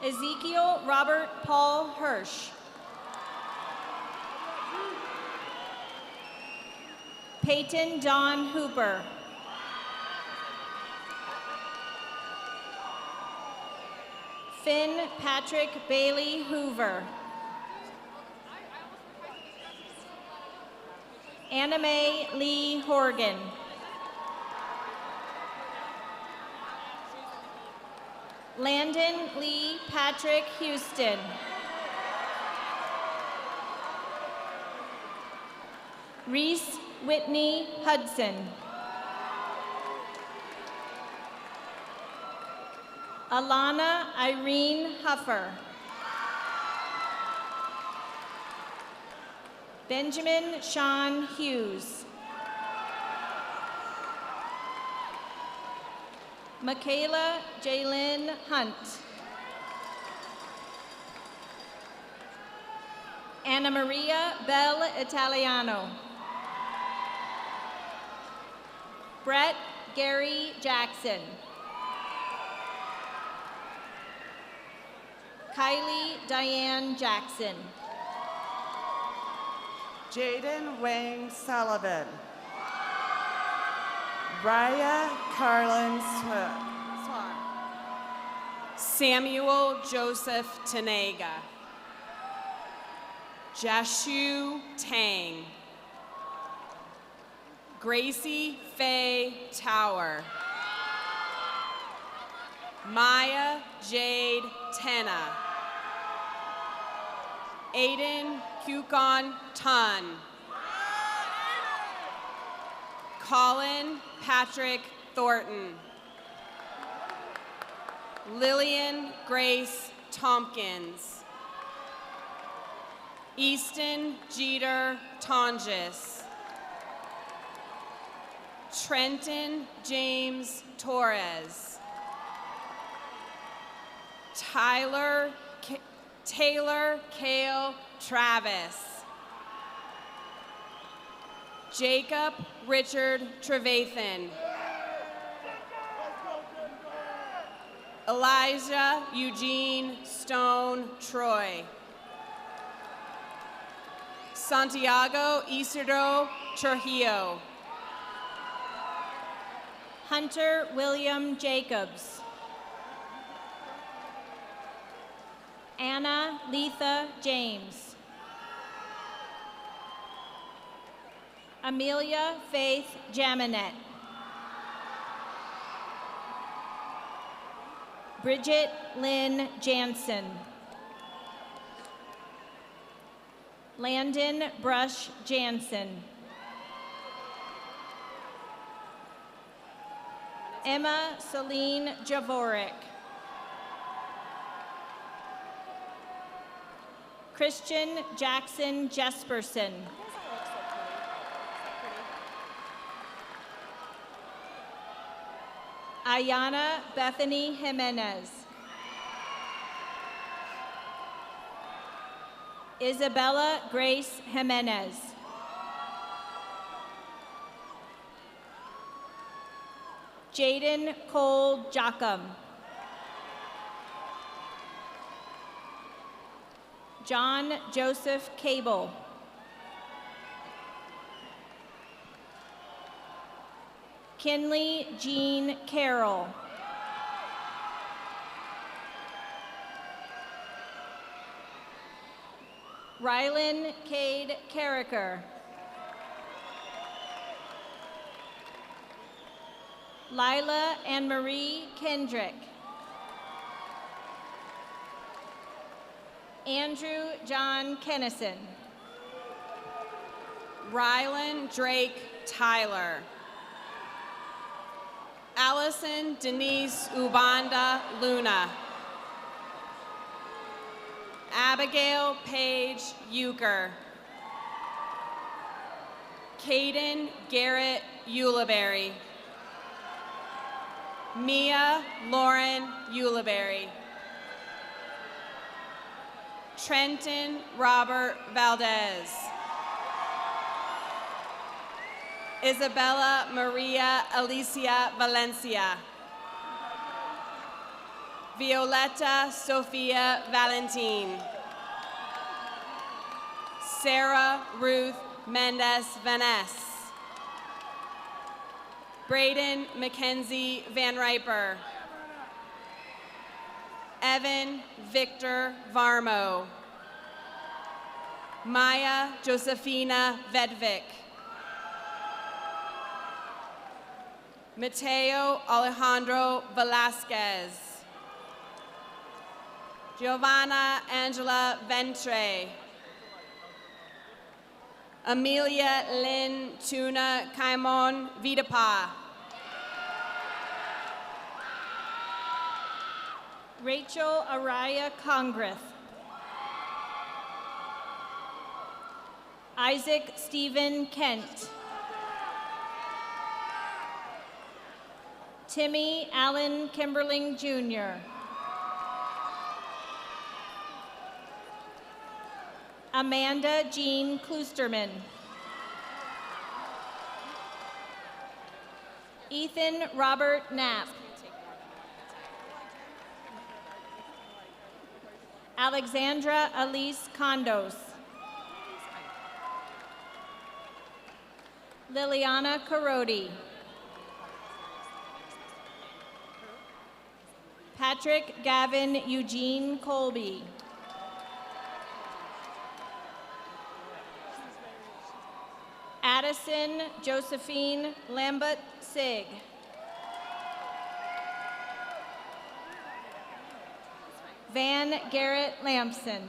Ezekiel Robert Paul Hirsch. Peyton Don Hooper. Finn Patrick Bailey Hoover. Anna Mae Lee Horgan. Landon Lee Patrick Houston. Reese Whitney Hudson. Alana Irene Huffer. Benjamin Sean Hughes. Michaela Jaylyn Hunt. Anna Maria Bell Italiano. Brett Gary Jackson. Kylie Diane Jackson. Jaden Wayne Sullivan. Raya Carlin Swan. Samuel Joseph Tanega. Jashu Tang. Gracie Faye Tower. Maya Jade Tenna. Aiden Kukon Tun. Colin Patrick Thornton. Lillian Grace Tompkins. Easton Jeter Tonjes. Trenton James Torres. Taylor Kale Travis. Jacob Richard Trevathan. Elijah Eugene Stone Troy. Santiago Isidro Trujillo. Hunter William Jacobs. Anna Letha James. Amelia Faith Jaminet. Bridget Lynn Jansen. Landon Brush Jansen. Emma Celine Javoric. Christian Jackson Jesperson. Ayana Bethany Jimenez. Isabella Grace Jimenez. Jaden Cole Jockum. John Joseph Cable. Kinley Jean Carroll. Rylan Cade Carricker. Lila Anne Marie Kendrick. Andrew John Kennison. Rylan Drake Tyler. Allison Denise Ubanda Luna. Abigail Paige Euchre. Caden Garrett Ulibarry. Mia Lauren Ulibarry. Trenton Robert Valdez. Isabella Maria Alicia Valencia. Violetta Sophia Valentin. Sarah Ruth Mendez Vaness. Braden Mackenzie Van Riper. Evan Victor Varmo. Maya Josephina Vedvik. Mateo Alejandro Velasquez. Giovanna Angela Ventre. Amelia Lynn Tuna Caimon Vidapa. Rachel Araya Congreth. Isaac Stephen Kent. Timmy Allen Kimberling Jr. Amanda Jean Klusterman. Ethan Robert Knapp. Alexandra Elise Condos. Liliana Carodi. Patrick Gavin Eugene Colby. Addison Josephine Lambert Sig. Van Garrett Lampson.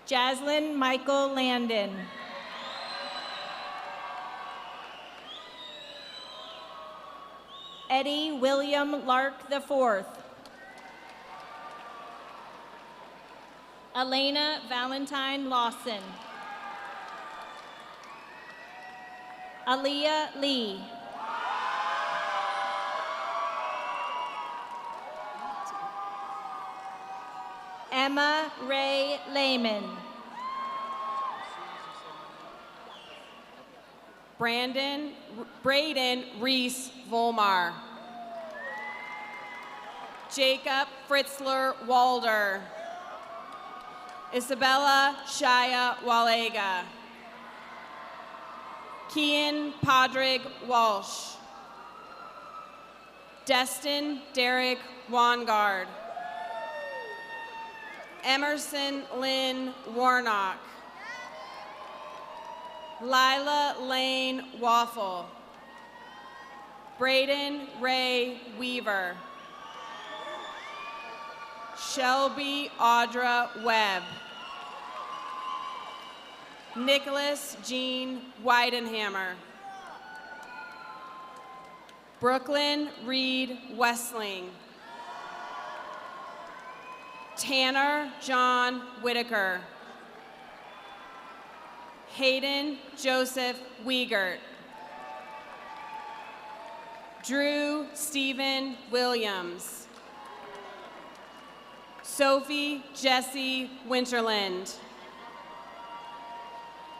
Jaslyn Michael Landon. Eddie William Lark IV. Elena Valentine Lawson. Aaliyah Lee. Emma Ray Lehman. Braden Reese Volmar. Jacob Fritzler Walder. Isabella Shaya Walega. Kian Podrick Walsh. Destin Derek Wangard. Emerson Lynn Warnock. Lila Lane Waffle. Braden Ray Weaver. Shelby Audra Webb. Nicholas Jean Weidenhammer. Brooklyn Reed Westling. Tanner John Whitaker. Hayden Joseph Wiegert. Drew Stephen Williams. Sophie Jessie Winterland.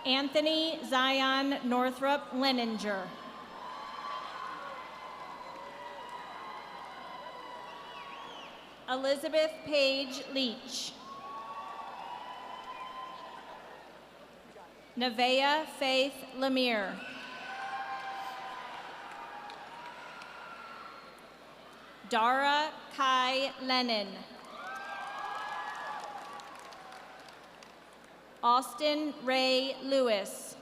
Anthony Zion Northrop Leninger. Elizabeth Page Leach. Nevaeh Faith Lemire. Dara Kai Lennon. Austin Ray Lewis.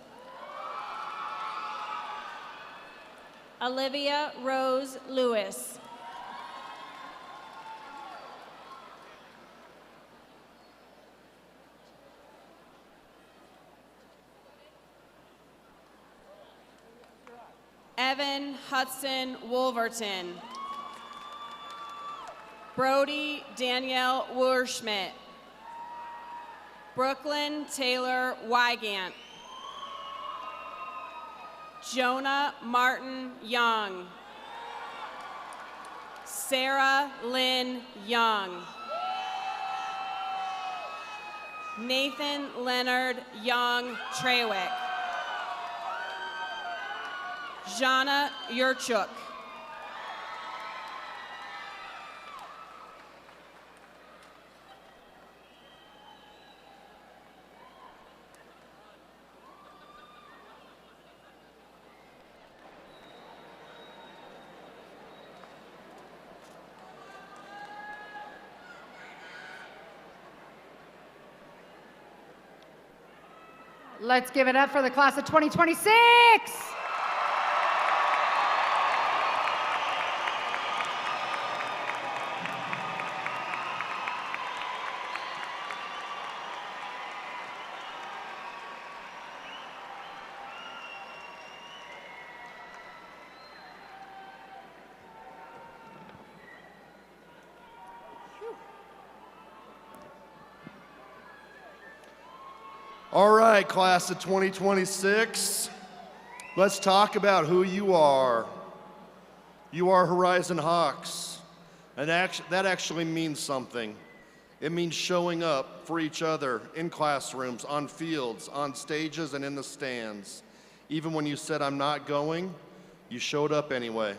Olivia Rose Lewis. Evan Hudson Wolverton. Brody Danielle Wurschmidt. Brooklyn Taylor Wygant. Jonah Martin Young. Sarah Lynn Young. Nathan Leonard Young Trewick. Jana Yurchuk. Let's give it up for the class of 2026. All right, class of 2026, let's talk about who you are. You are Horizon Hawks, and that actually means something. It means showing up for each other in classrooms, on fields, on stages, and in the stands. Even when you said, "I'm not going," you showed up anyway.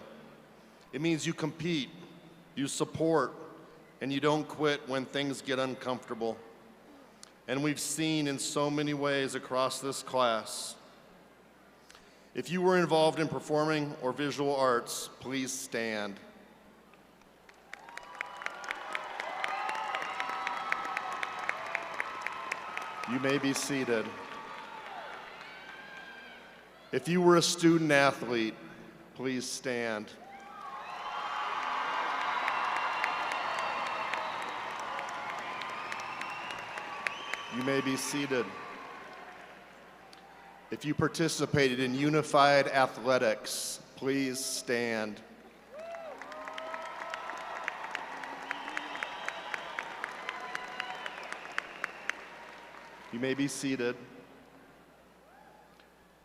It means you compete, you support, and you don't quit when things get uncomfortable. And we've seen in so many ways across this class. If you were involved in performing or visual arts, please stand. You may be seated. If you were a student athlete, please stand. You may be seated. If you participated in unified athletics, please stand. You may be seated.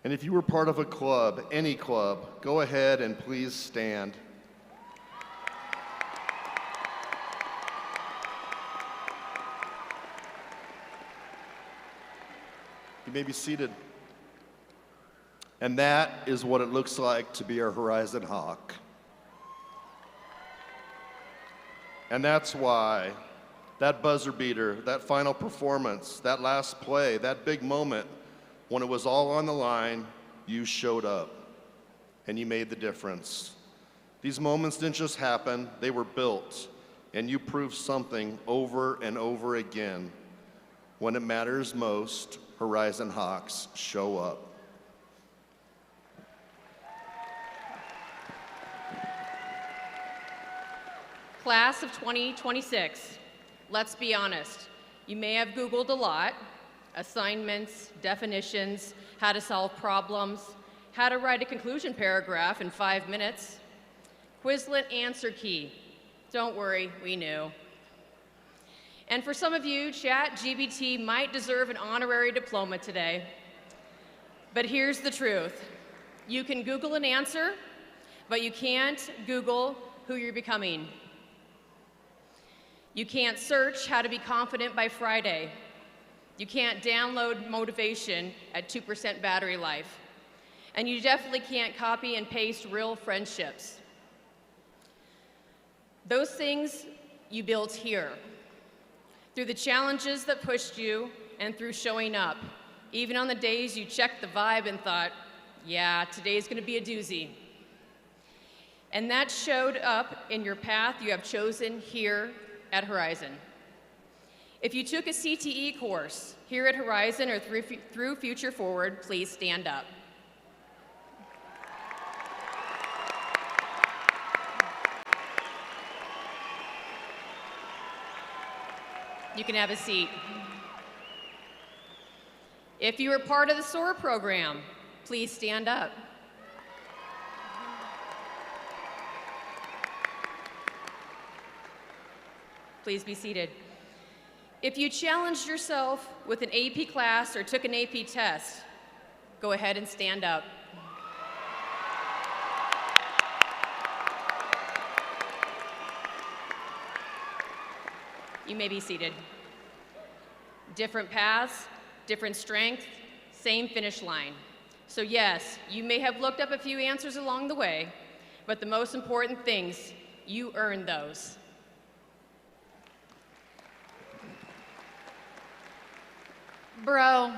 And if you were part of a club, any club, go ahead and please stand. You may be seated. And that is what it looks like to be a Horizon Hawk. And that's why that buzzer beater, that final performance, that last play, that big moment, when it was all on the line, you showed up and you made the difference. These moments didn't just happen, they were built, and you proved something over and over again. When it matters most, Horizon Hawks show up. Class of 2026, let's be honest. You may have Googled a lot, assignments, definitions, how to solve problems, how to write a conclusion paragraph in 5 minutes. Quizlet answer key. Don't worry, we knew. And for some of you, ChatGPT might deserve an honorary diploma today. But here's the truth. You can Google an answer, but you can't Google who you're becoming. You can't search how to be confident by Friday. You can't download motivation at 2% battery life. And you definitely can't copy and paste real friendships. Those things you built here, through the challenges that pushed you and through showing up, even on the days you checked the vibe and thought, yeah, today's gonna be a doozy. And that showed up in your path you have chosen here at Horizon. If you took a CTE course here at Horizon or through Future Forward, please stand up. You can have a seat. If you were part of the SOAR program, please stand up. Please be seated. If you challenged yourself with an AP class or took an AP test, go ahead and stand up. You may be seated. Different paths, different strength, same finish line. So yes, you may have looked up a few answers along the way, but the most important things, you earned those. Bro,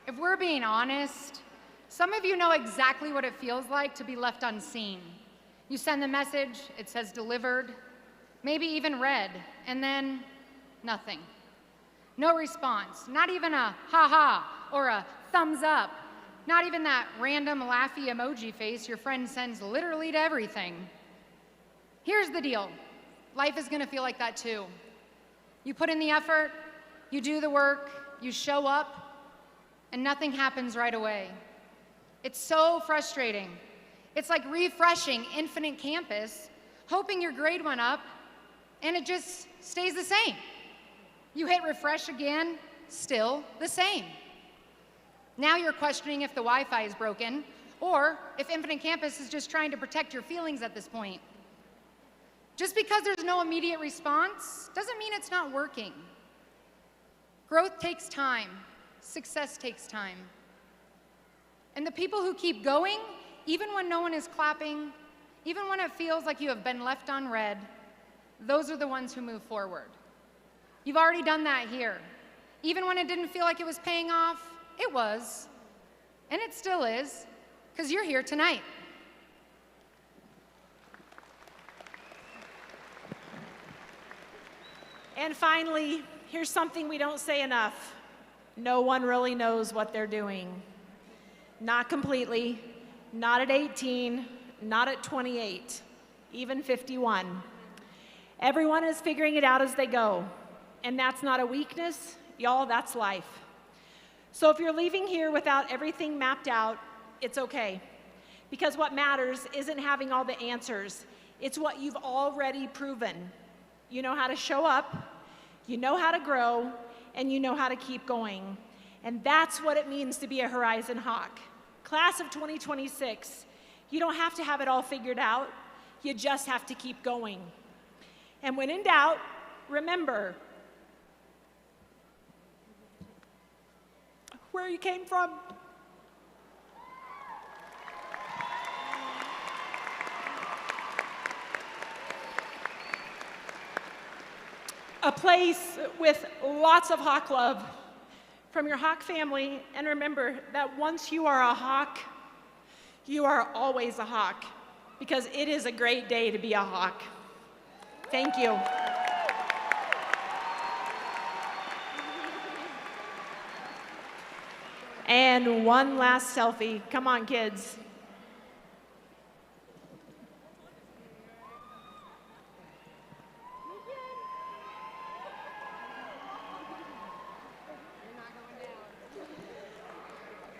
if we're being honest, some of you know exactly what it feels like to be left unseen. You send the message, it says delivered, maybe even read, and then nothing. No response, not even a ha-ha or a thumbs up, not even that random laughy emoji face your friend sends literally to everything. Here's the deal, life is gonna feel like that too. You put in the effort, you do the work, you show up, and nothing happens right away. It's so frustrating. It's like refreshing Infinite Campus, hoping your grade went up, and it just stays the same. You hit refresh again, still the same. Now you're questioning if the Wi-Fi is broken, or if Infinite Campus is just trying to protect your feelings at this point. Just because there's no immediate response doesn't mean it's not working. Growth takes time. Success takes time. And the people who keep going, even when no one is clapping, even when it feels like you have been left unread, those are the ones who move forward. You've already done that here. Even when it didn't feel like it was paying off, it was. And it still is, because you're here tonight. And finally, here's something we don't say enough. No one really knows what they're doing. Not completely, not at 18, not at 28, even 51. Everyone is figuring it out as they go. And that's not a weakness, y'all, that's life. So if you're leaving here without everything mapped out, it's okay. Because what matters isn't having all the answers, it's what you've already proven. You know how to show up, you know how to grow, and you know how to keep going. And that's what it means to be a Horizon Hawk. Class of 2026, you don't have to have it all figured out, you just have to keep going. And when in doubt, remember where you came from. A place with lots of Hawk love from your Hawk family, and remember that once you are a Hawk, you are always a Hawk, because it is a great day to be a Hawk. Thank you. And one last selfie. Come on, kids.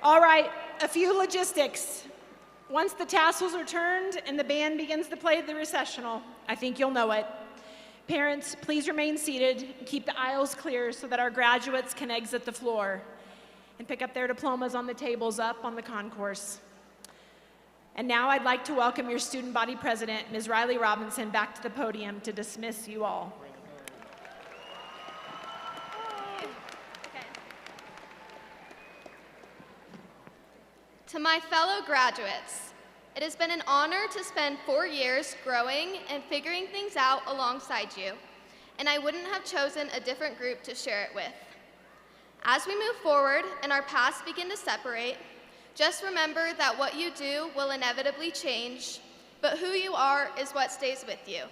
All right, a few logistics. Once the tassels are turned and the band begins to play the recessional, I think you'll know it. Parents, please remain seated and keep the aisles clear so that our graduates can exit the floor and pick up their diplomas on the tables up on the concourse. And now I'd like to welcome your student body president, Ms. Riley Robinson, back to the podium to dismiss you all. To my fellow graduates, it has been an honor to spend 4 years growing and figuring things out alongside you, and I wouldn't have chosen a different group to share it with. As we move forward and our paths begin to separate, just remember that what you do will inevitably change, but who you are is what stays with you.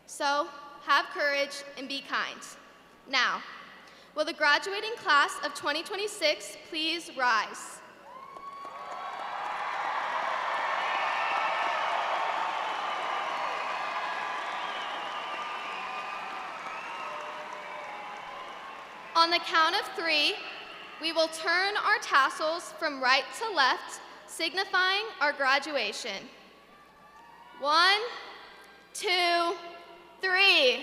So, have courage and be kind. Now, will the graduating class of 2026 please rise? On the count of 3, we will turn our tassels from right to left, signifying our graduation. 1, 2, 3.